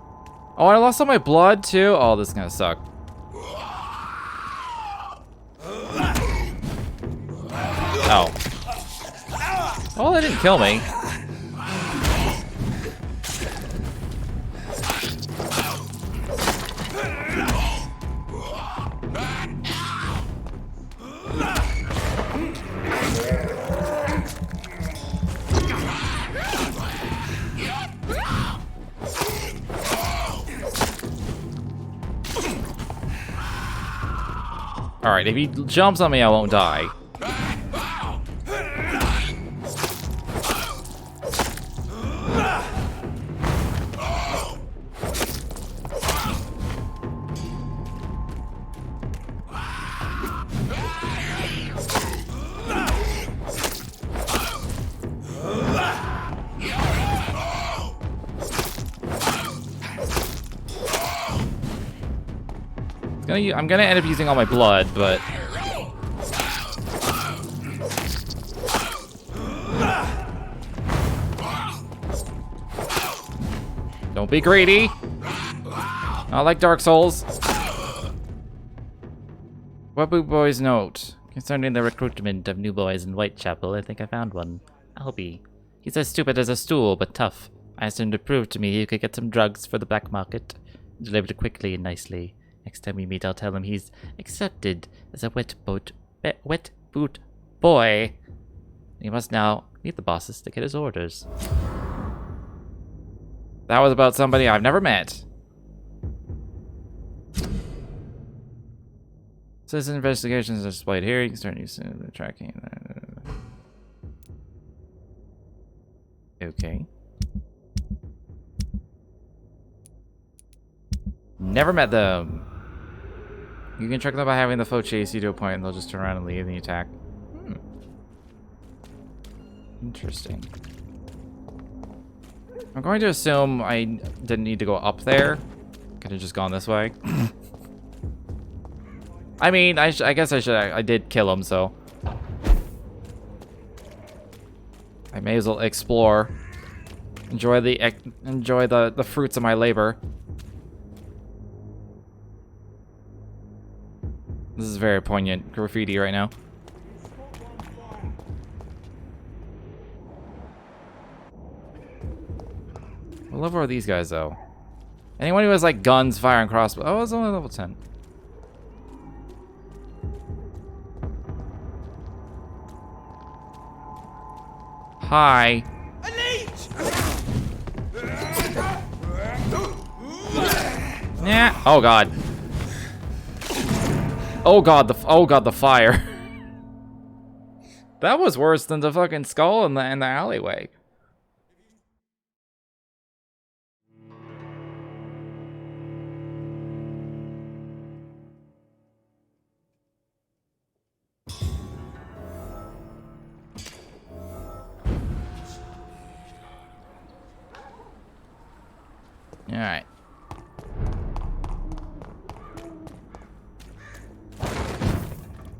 Oh, I lost all my blood too? Oh, this is gonna suck. Oh. Oh, that didn't kill me. Alright, if he jumps on me, I won't die. I'm gonna end up using all my blood, but... Don't be greedy. Not like Dark Souls. Webu Boy's note. Concerning the recruitment of new boys in Whitechapel, I think I found one. Albie. He's as stupid as a stool, but tough. I asked him to prove to me he could get some drugs for the black market. Delivered quickly and nicely. Next time we meet, I'll tell him he's accepted as a wet boot boy. He must now meet the bosses to get his orders. That was about somebody I've never met. Citizen investigations are displayed here. You can start using the tracking. Okay. Never met them. You can track them by having the foe chase you to a point and they'll just turn around and leave and you attack. Interesting. I'm going to assume I didn't need to go up there. Could have just gone this way. I mean, I guess I should. I did kill him, so I may as well explore. Enjoy the fruits of my labor. This is very poignant graffiti right now. What level are these guys, though? Anyone who has, like, guns, fire, and crossbow. Oh, it's only level 10. Hi. Yeah. Oh god. Oh god, the fire. That was worse than the fucking skull in the alleyway. All right.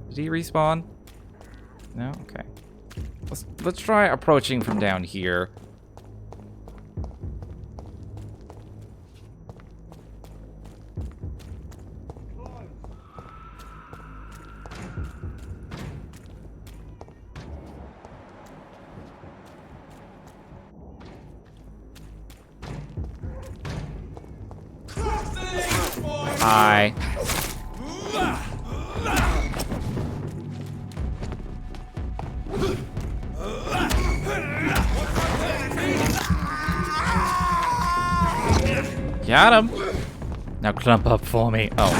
Did he respawn? No? Okay. Let's try approaching from down here. Hi. Got him. Now clump up for me. Oh.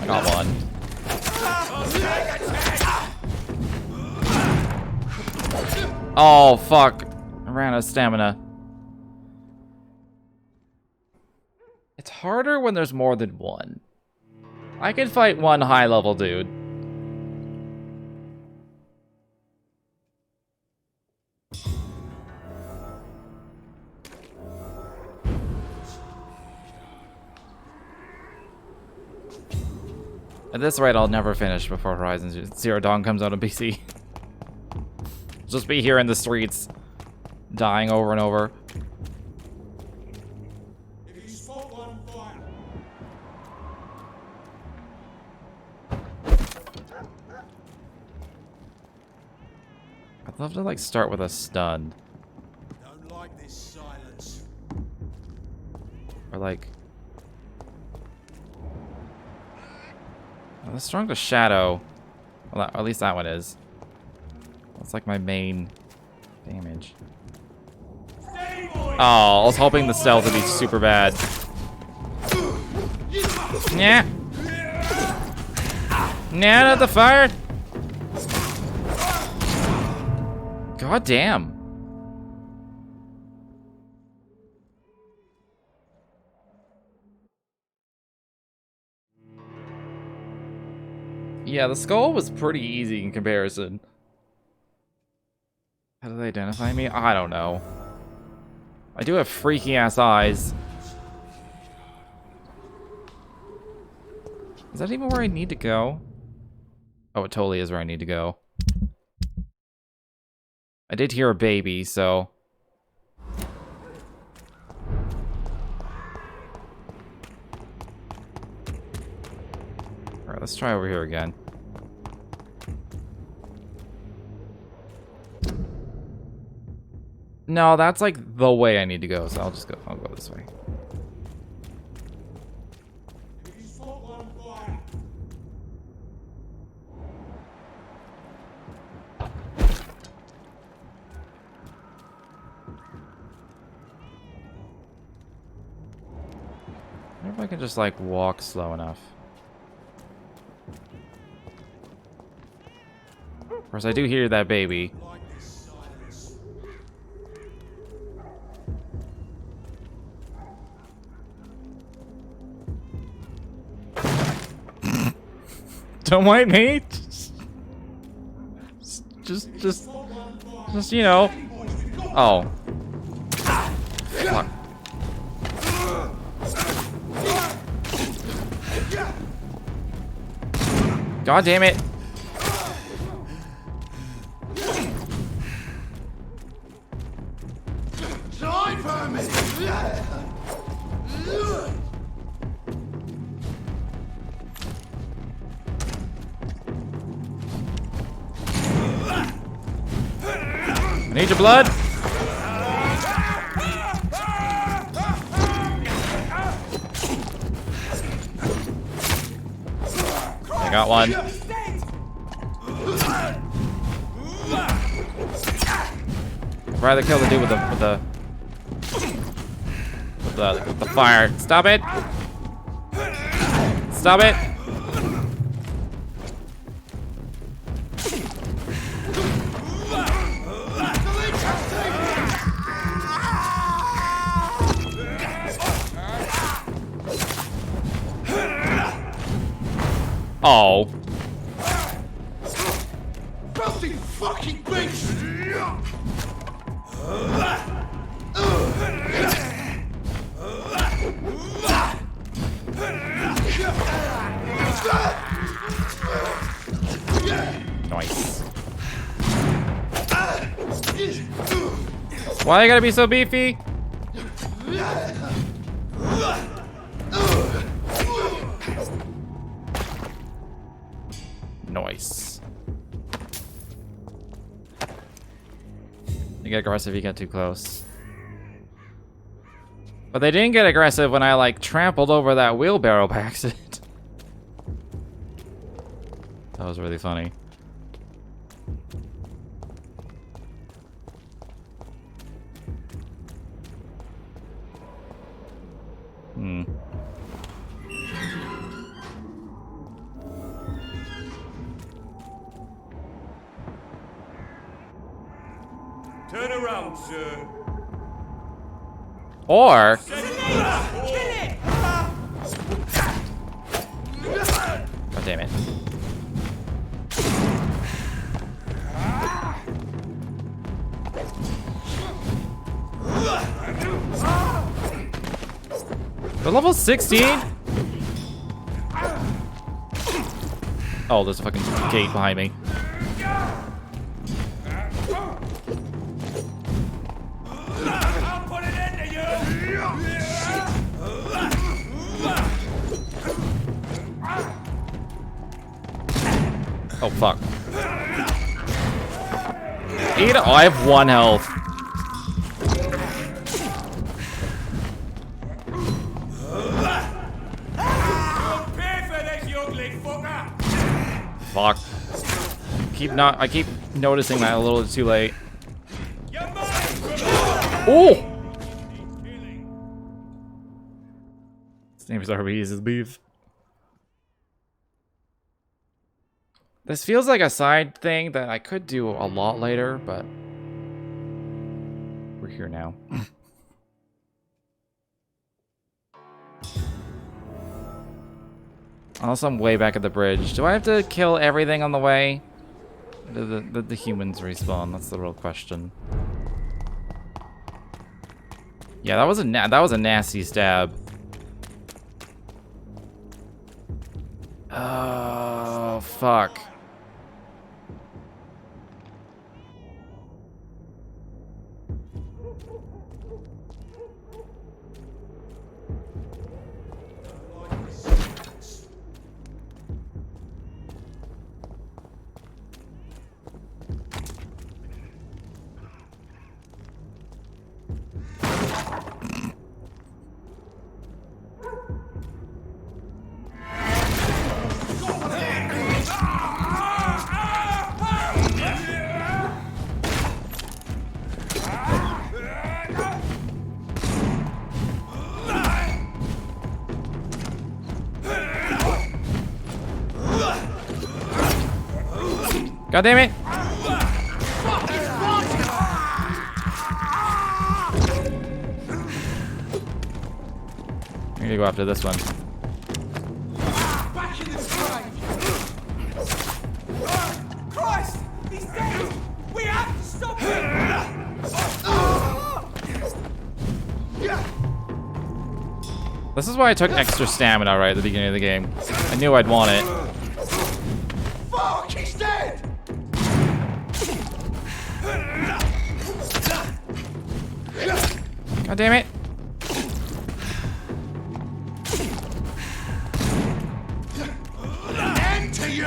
Got one. Oh, fuck. I ran out of stamina. It's harder when there's more than one. I can fight one high-level dude. At this rate, I'll never finish before Horizon Zero Dawn comes out on PC. Just be here in the streets, dying over and over. I'd love to like start with a stun. Don't like this silence. Or like... Well, the strongest shadow. Well, at least that one is. That's like my main damage. Oh, I was hoping the stealth would be super bad. Yeah. Nah, not the fire. God damn. Yeah, the skull was pretty easy in comparison. How do they identify me? I don't know. I do have freaky ass eyes. Is that even where I need to go? Oh, it totally is where I need to go. I did hear a baby, so... Alright, let's try over here again. No, that's like the way I need to go, so I'll go this way. I wonder if I can just like walk slow enough. Of course, I do hear that baby. Don't mind me. Just, you know. Oh. Fuck. God damn it. I need your blood. I got one. I'd rather kill the dude with the fire. Stop it. Stop it. Oh. Filthy fucking beast! Nice. Why you gotta be so beefy? Nice. You get aggressive if you get too close. But they didn't get aggressive when I like trampled over that wheelbarrow by accident. That was really funny. Hmm. Turn around, sir. Or God damn it. We're level 16? Oh, there's a fucking gate behind me. I'll put it into you. Oh, fuck. Eat it. Oh, I have 1 health. You'll pay for this, you ugly fucker. Fuck. I keep noticing that a little too late. You're mine. Oh! His name is Arby's beef. This feels like a side thing that I could do a lot later, but we're here now. Unless I'm way back at the bridge. Do I have to kill everything on the way? The humans respawn? That's the real question. Yeah, that was a nasty stab. Oh, fuck. God damn it! I'm gonna go after this one. Back in this frame. Christ! He's dead! We have to stop him! This is why I took extra stamina right at the beginning of the game. I knew I'd want it. Fuck! He's dead! God damn it! End to you!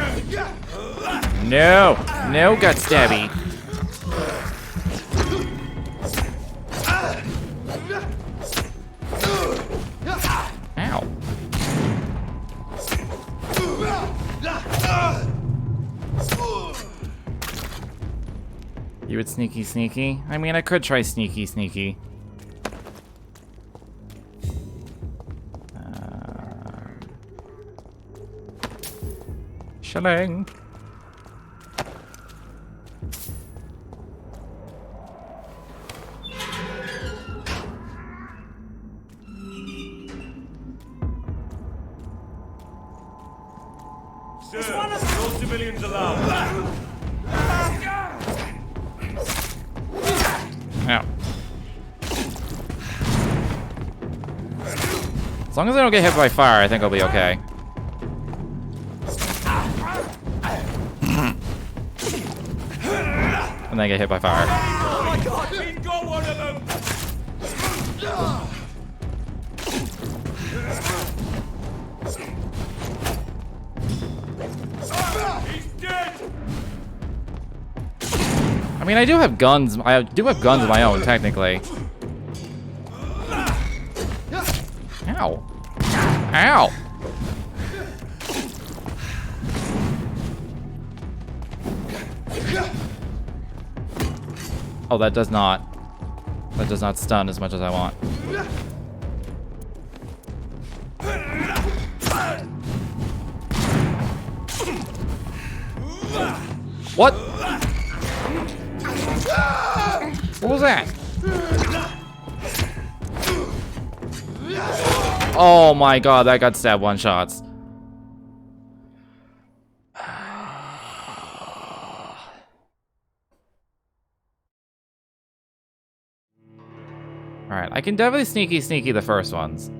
No! No gut stabby. Ow. You would sneaky? I mean, I could try sneaky. Shilling. Sir, no civilians allowed. Ow. As long as I don't get hit by fire, I think I'll be okay. And then get hit by fire. Oh my God, we've got one of them! He's dead! I mean, I do have guns. I do have guns of my own, technically. Ow. Ow. Oh, that does not stun as much as I want. What? What was that? Oh my god, that got stabbed one shots. Alright, I can definitely sneaky the first ones.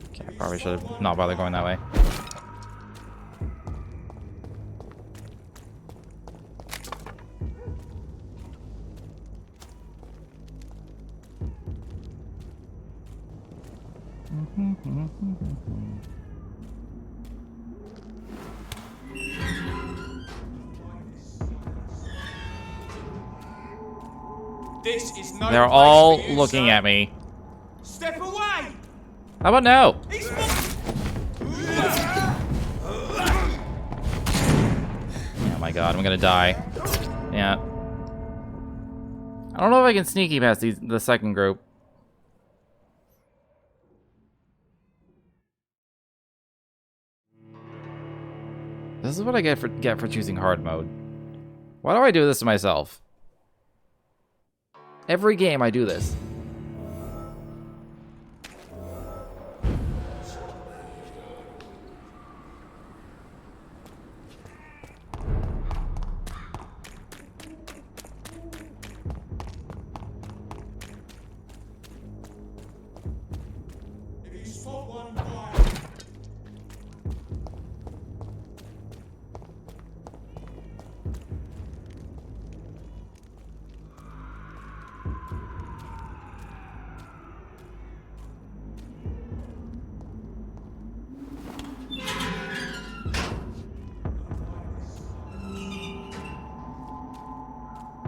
Okay, probably should have not bothered going that way. This is no They're place all for you, looking sir. at me. Step away! How about no? He's Oh my god, I'm gonna die. Yeah. I don't know if I can sneaky past the second group. This is what I get for choosing hard mode. Why do I do this to myself? Every game I do this. If you spot one fire,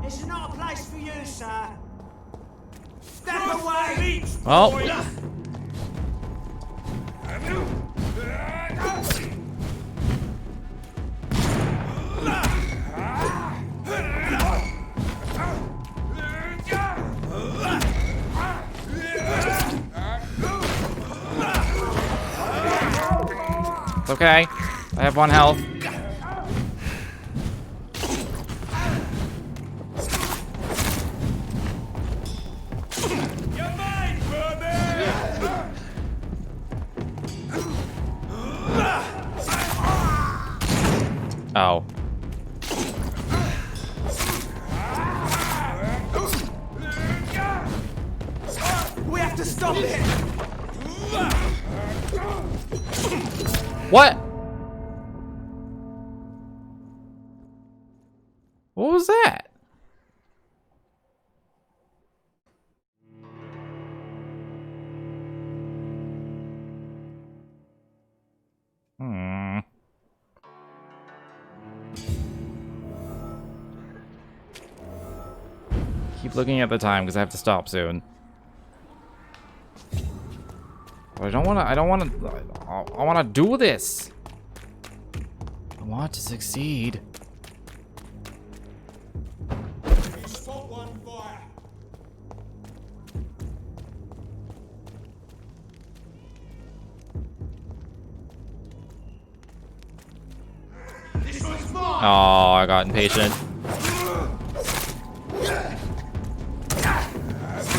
it's not a place for you, sir. Step away! Well. It's okay. I have 1 health. You're mine, brother! Oh. We have to stop it! What? What was that? Keep looking at the time because I have to stop soon. But I don't want to do this. I want to succeed. If you spot one fire, this one's mine! Oh, I got impatient.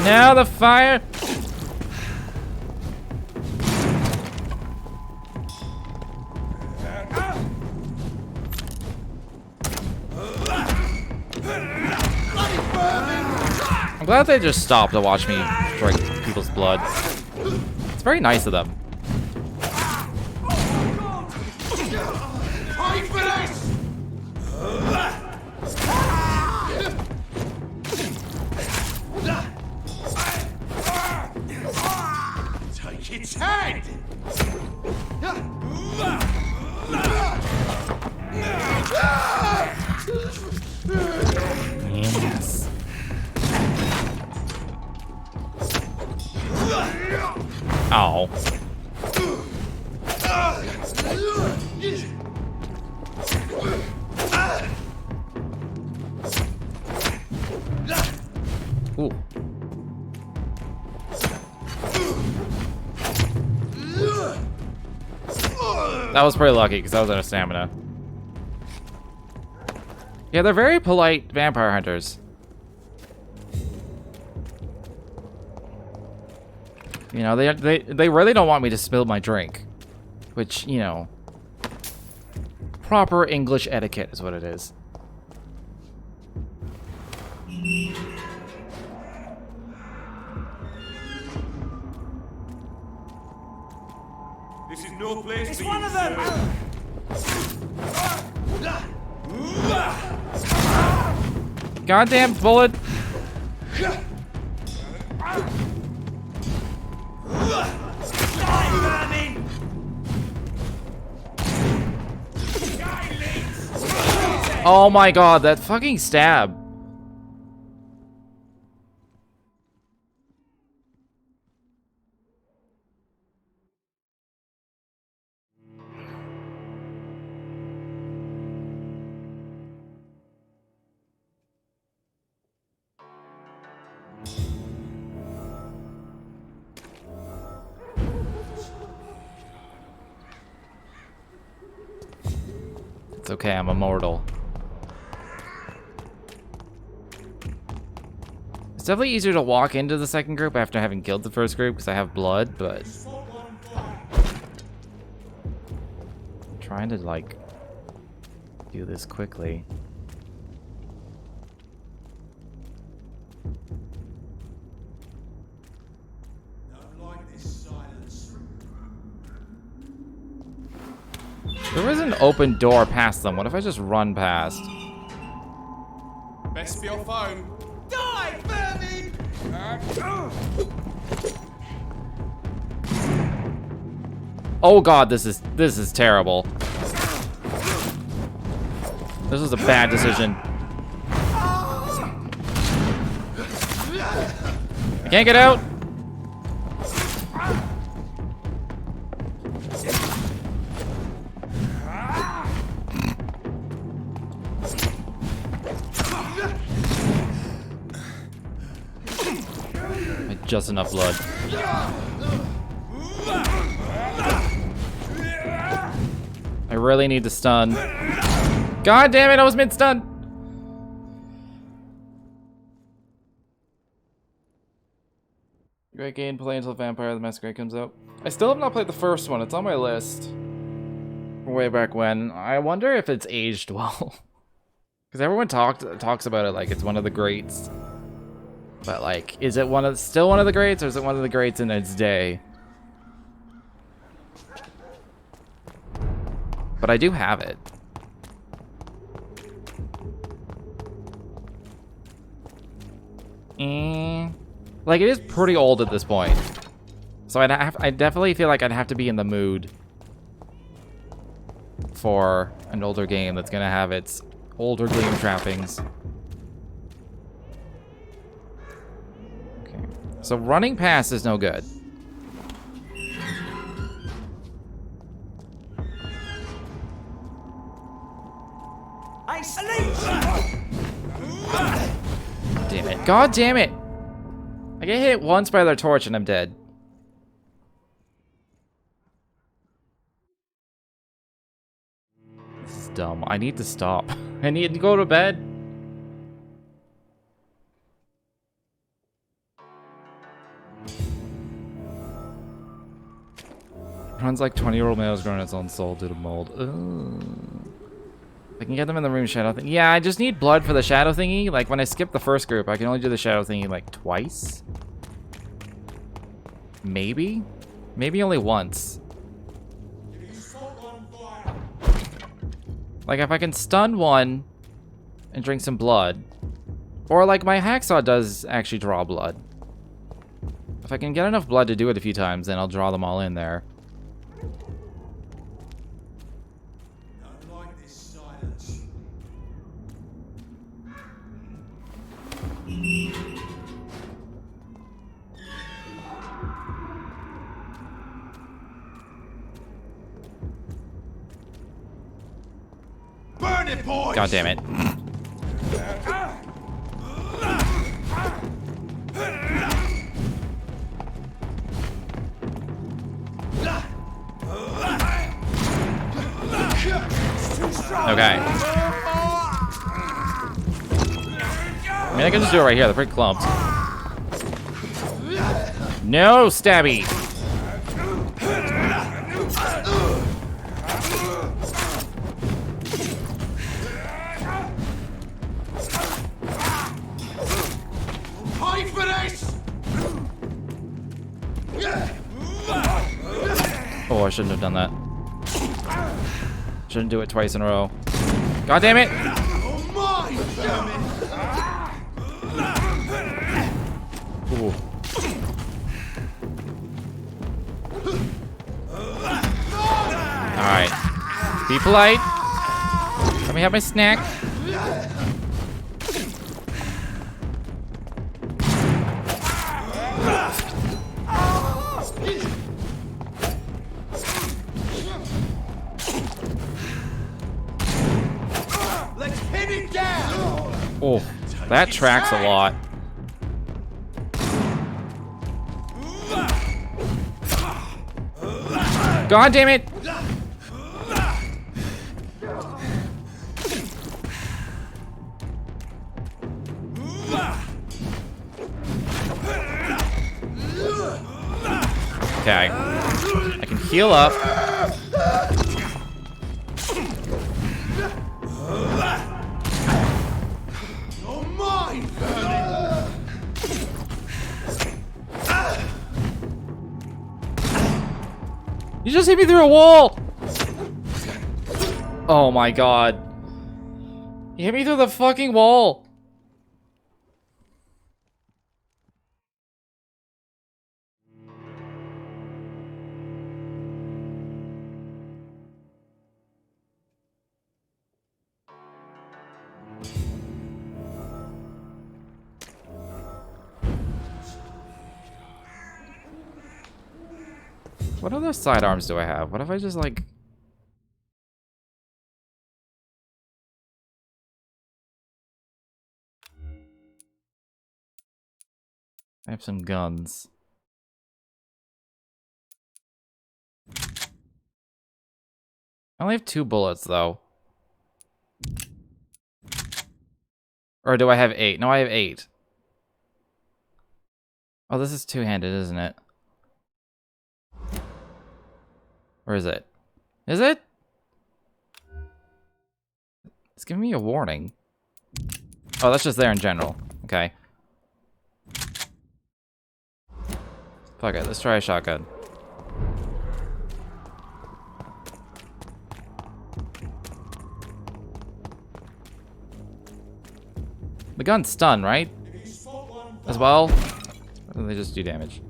Now the fire. I'm glad they just stopped to watch me drink people's blood. It's very nice of them. Pay for this! Take its head! Yes. Oh. Ooh. That was pretty lucky because I was out of stamina. Yeah, they're very polite vampire hunters. You know, they really don't want me to spill my drink, which, you know, proper English etiquette is what it is. This is no place for you. It's one of them! Goddamn bullet! Oh my god, that fucking stab. It's okay, I'm immortal. It's definitely easier to walk into the second group after having killed the first group because I have blood, but I'm trying to like do this quickly. There is an open door past them. What if I just run past? Best be your phone. Die, vermin! Oh god, this is terrible. This is a bad decision. I can't get out. Just enough blood. I really need to stun. God damn it, I was mid-stun. Great game, play until Vampire the Masquerade comes out. I still have not played the first one. It's on my list. From way back when. I wonder if it's aged well. Because everyone talks about it like it's one of the greats. But like, is it still one of the greats, or is it one of the greats in its day? But I do have it. Like, it is pretty old at this point. So I definitely feel like I'd have to be in the mood for an older game that's gonna have its older game trappings. So running past is no good. I sleep! Damn it. God damn it! I get hit once by their torch and I'm dead. This is dumb. I need to stop. I need to go to bed. Runs like 20-year-old males growing its own soul due to mold. Ugh. I can get them in the room shadow thing. Yeah, I just need blood for the shadow thingy. Like when I skip the first group, I can only do the shadow thingy like twice. Maybe? Maybe only once. Like if I can stun one and drink some blood. Or like my hacksaw does actually draw blood. If I can get enough blood to do it a few times, then I'll draw them all in there. it, boys! God damn it. Okay. I mean, I can just do it right here. They're pretty clumped. No, stabby. Pay for this! Oh, I shouldn't have done that. Shouldn't do it twice in a row. God damn it! Oh my, damn it! Ooh. Alright. Be polite. Let me have my snack. Let's pin it down! Oh, that tracks a lot. God damn it! Okay. I can heal up. Oh my, You just hit me through a wall! Oh my god. You hit me through the fucking wall! What other sidearms do I have? What if I just like... I have some guns. I only have 2 bullets though. Or do I have 8? No, I have 8. Oh, this is two-handed, isn't it? Or is it? Is it? It's giving me a warning. Oh, that's just there in general. Okay. Fuck it, let's try a shotgun. The gun's stun, right? As well? Or do they just do damage?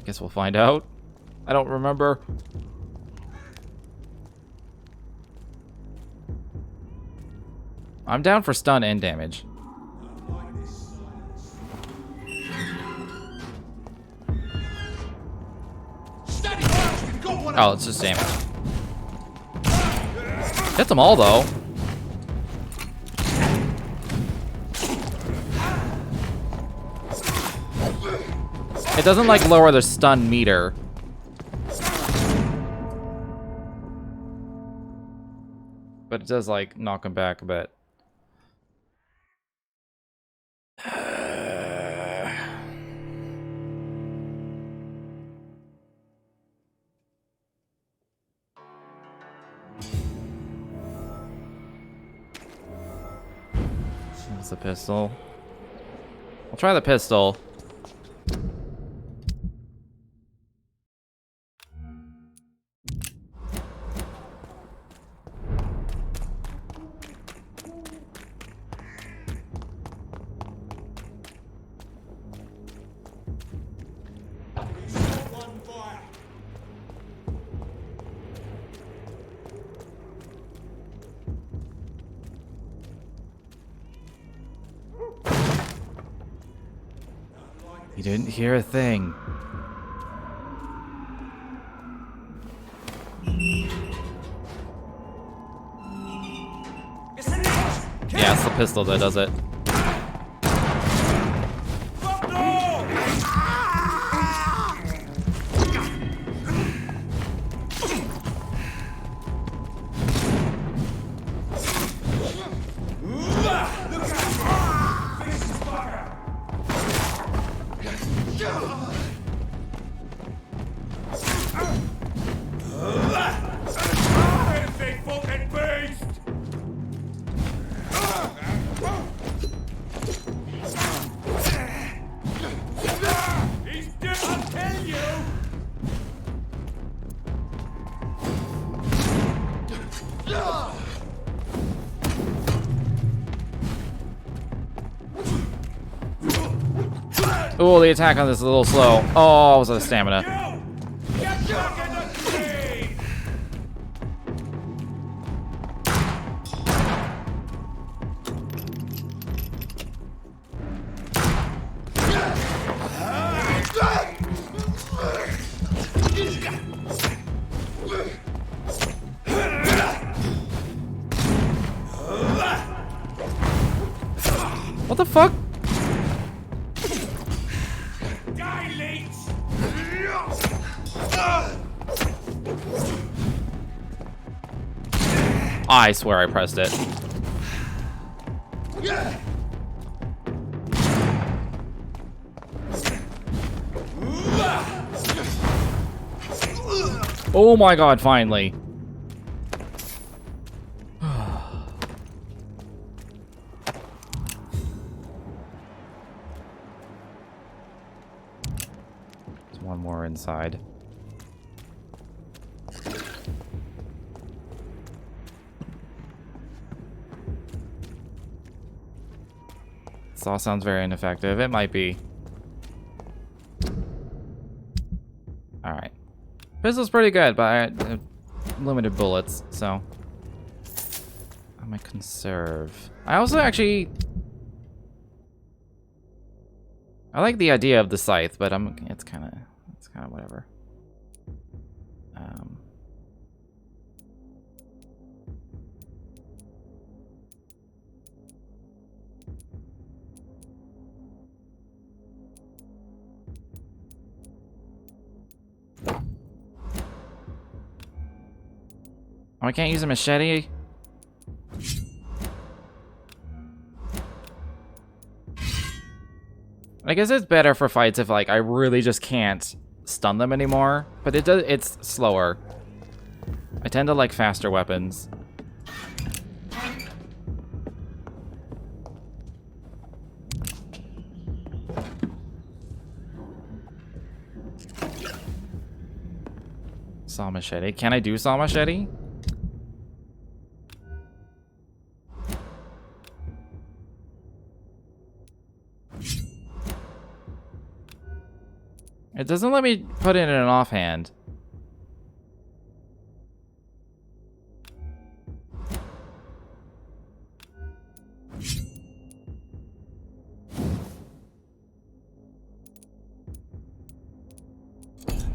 Guess we'll find out. I don't remember. I'm down for stun and damage. Oh, it's just damage. Hit them all, though. It doesn't, like, lower the stun meter. But it does, like, knock them back a bit. That's a pistol. I'll try the pistol. You didn't hear a thing. Yeah, it's the pistol that does it. Oh, the attack on this is a little slow. Oh, I was out of stamina. What the fuck? I swear I pressed it. Oh my god, finally. There's one more inside. Saw sounds very ineffective. It might be. Alright. Pistol's pretty good, but I have limited bullets, so I might conserve. I also actually I like the idea of the scythe, but it's kinda whatever. Oh, I can't use a machete? I guess it's better for fights if, like, I really just can't stun them anymore. But it's slower. I tend to like faster weapons. Saw machete. Can I do saw machete? It doesn't let me put it in an offhand.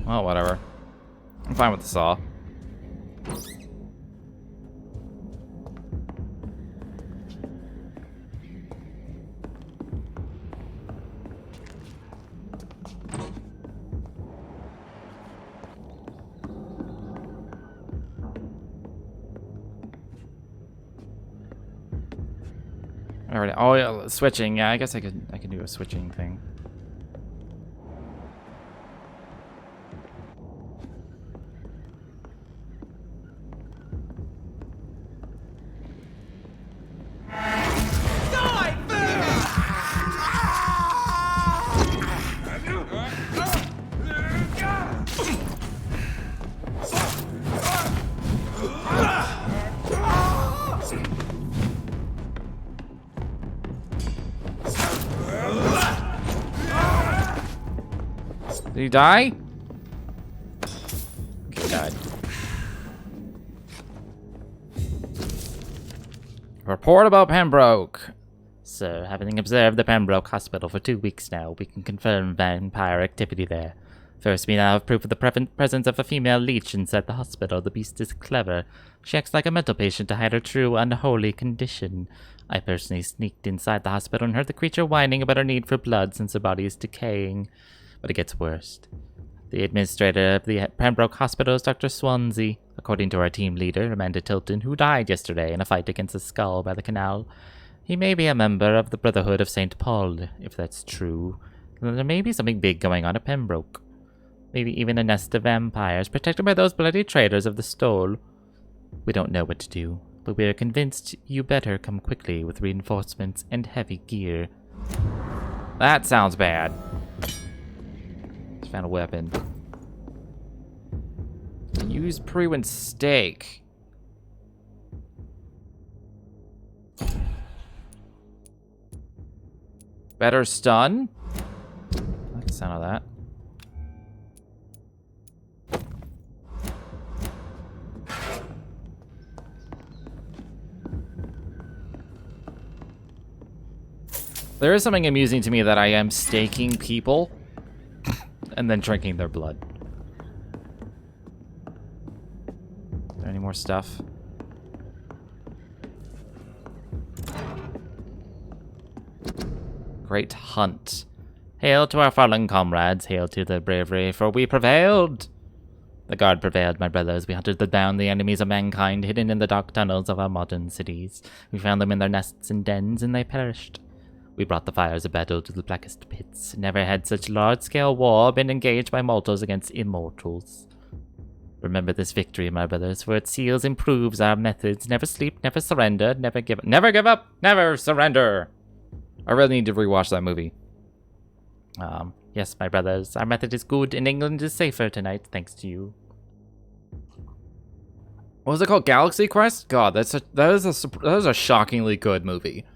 Well, whatever. I'm fine with the saw. Alright. Oh yeah, switching. Yeah, I guess I could do a switching thing. Did he die? Okay, he died. Report about Pembroke. Sir, having observed the Pembroke Hospital for 2 weeks now, we can confirm vampire activity there. First, we now have proof of the presence of a female leech inside the hospital. The beast is clever. She acts like a mental patient to hide her true, unholy condition. I personally sneaked inside the hospital and heard the creature whining about her need for blood since her body is decaying. But it gets worse. The administrator of the Pembroke Hospital is Dr. Swansea, according to our team leader, Amanda Tilton, who died yesterday in a fight against a skull by the canal. He may be a member of the Brotherhood of St. Paul, if that's true. There may be something big going on at Pembroke. Maybe even a nest of vampires protected by those bloody traitors of the stole. We don't know what to do, but we are convinced you better come quickly with reinforcements and heavy gear. That sounds bad. Just found a weapon. Use pre-win steak. Better stun? I like the sound of that. There is something amusing to me that I am staking people and then drinking their blood. Is there any more stuff? Great hunt. Hail to our fallen comrades, hail to their bravery, for we prevailed! The guard prevailed, my brothers. We hunted down the enemies of mankind hidden in the dark tunnels of our modern cities. We found them in their nests and dens, and they perished. We brought the fires of battle to the blackest pits. Never had such large-scale war been engaged by mortals against immortals. Remember this victory, my brothers, for it seals and proves our methods. Never sleep, never surrender, never give up, never surrender! I really need to rewatch that movie. Yes, my brothers, our method is good, and England is safer tonight, thanks to you. What was it called? Galaxy Quest? God, that is a shockingly good movie.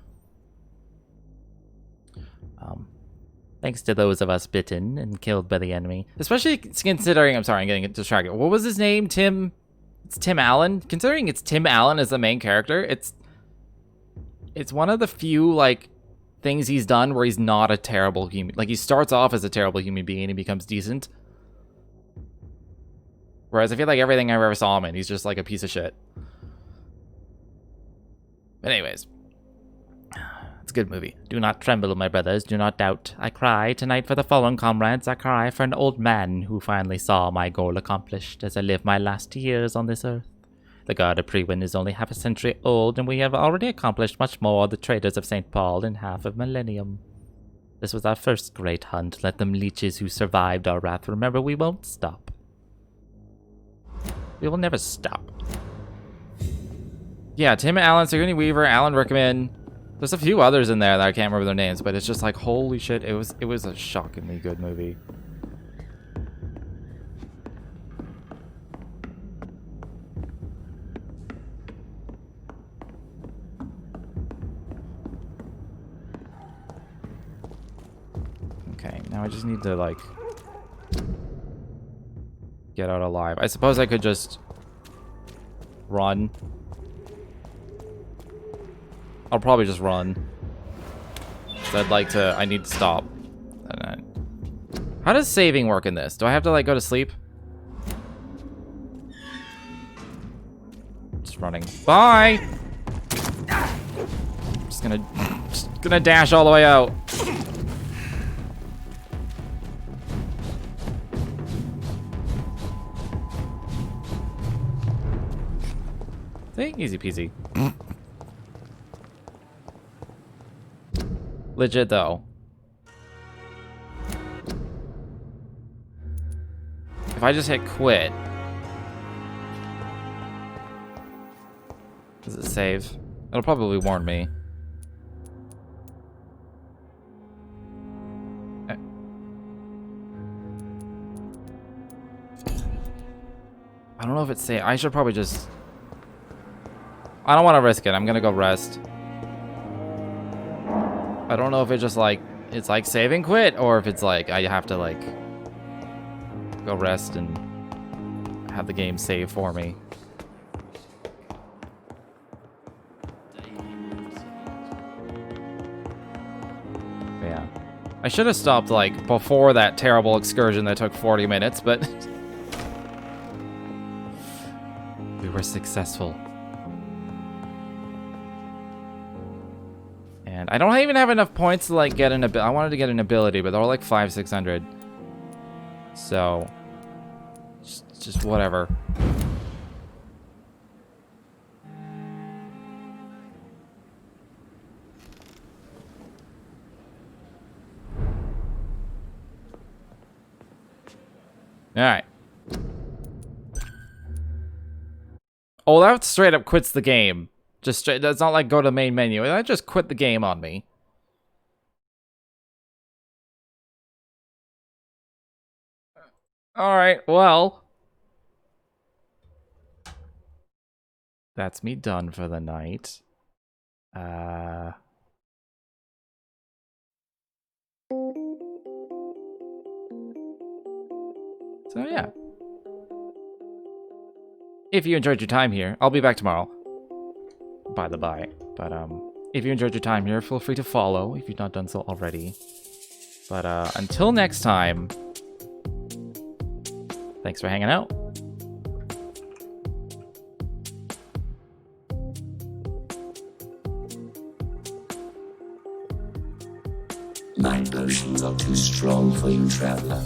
Thanks to those of us bitten and killed by the enemy. Especially considering, I'm sorry, I'm getting distracted. What was his name? It's Tim Allen? Considering it's Tim Allen as the main character, it's one of the few, like, things he's done where he's not a terrible human. Like, he starts off as a terrible human being and he becomes decent. Whereas I feel like everything I ever saw him in, he's just like a piece of shit. But anyways. It's a good movie. Do not tremble, my brothers. Do not doubt. I cry tonight for the fallen comrades. I cry for an old man who finally saw my goal accomplished as I live my last years on this earth. The Guard of Prewin is only half a century old, and we have already accomplished much more, the traders of St. Paul, in half a millennium. This was our first great hunt. Let them leeches who survived our wrath remember we won't stop. We will never stop. Yeah, Tim Allen, Sigourney Weaver, Alan Rickman. There's a few others in there that I can't remember their names, but it's just like, holy shit, it was a shockingly good movie. Okay, now I just need to, like, get out alive. I suppose I could just run. I'll probably just run. So I need to stop. How does saving work in this? Do I have to, like, go to sleep? Just running. Bye! Just gonna dash all the way out. See? Easy peasy. Legit, though. If I just hit quit... Does it save? It'll probably warn me. I don't know if it's safe. I should probably just... I don't want to risk it. I'm gonna go rest. I don't know if it just, like, it's like save and quit, or if it's like I have to, like, go rest and have the game save for me. Yeah. I should have stopped, like, before that terrible excursion that took 40 minutes, but... we were successful. And I don't even have enough points to, like, get an ability. I wanted to get an ability, but they're all, like, 500-600. So... just whatever. Alright. Oh, that straight up quits the game. Just straight, that's not like go to the main menu. That just quit the game on me. Alright, well. That's me done for the night. So yeah. If you enjoyed your time here, I'll be back tomorrow. By the by. But if you enjoyed your time here, feel free to follow if you've not done so already. But until next time, thanks for hanging out. My potions are too strong for you, traveler.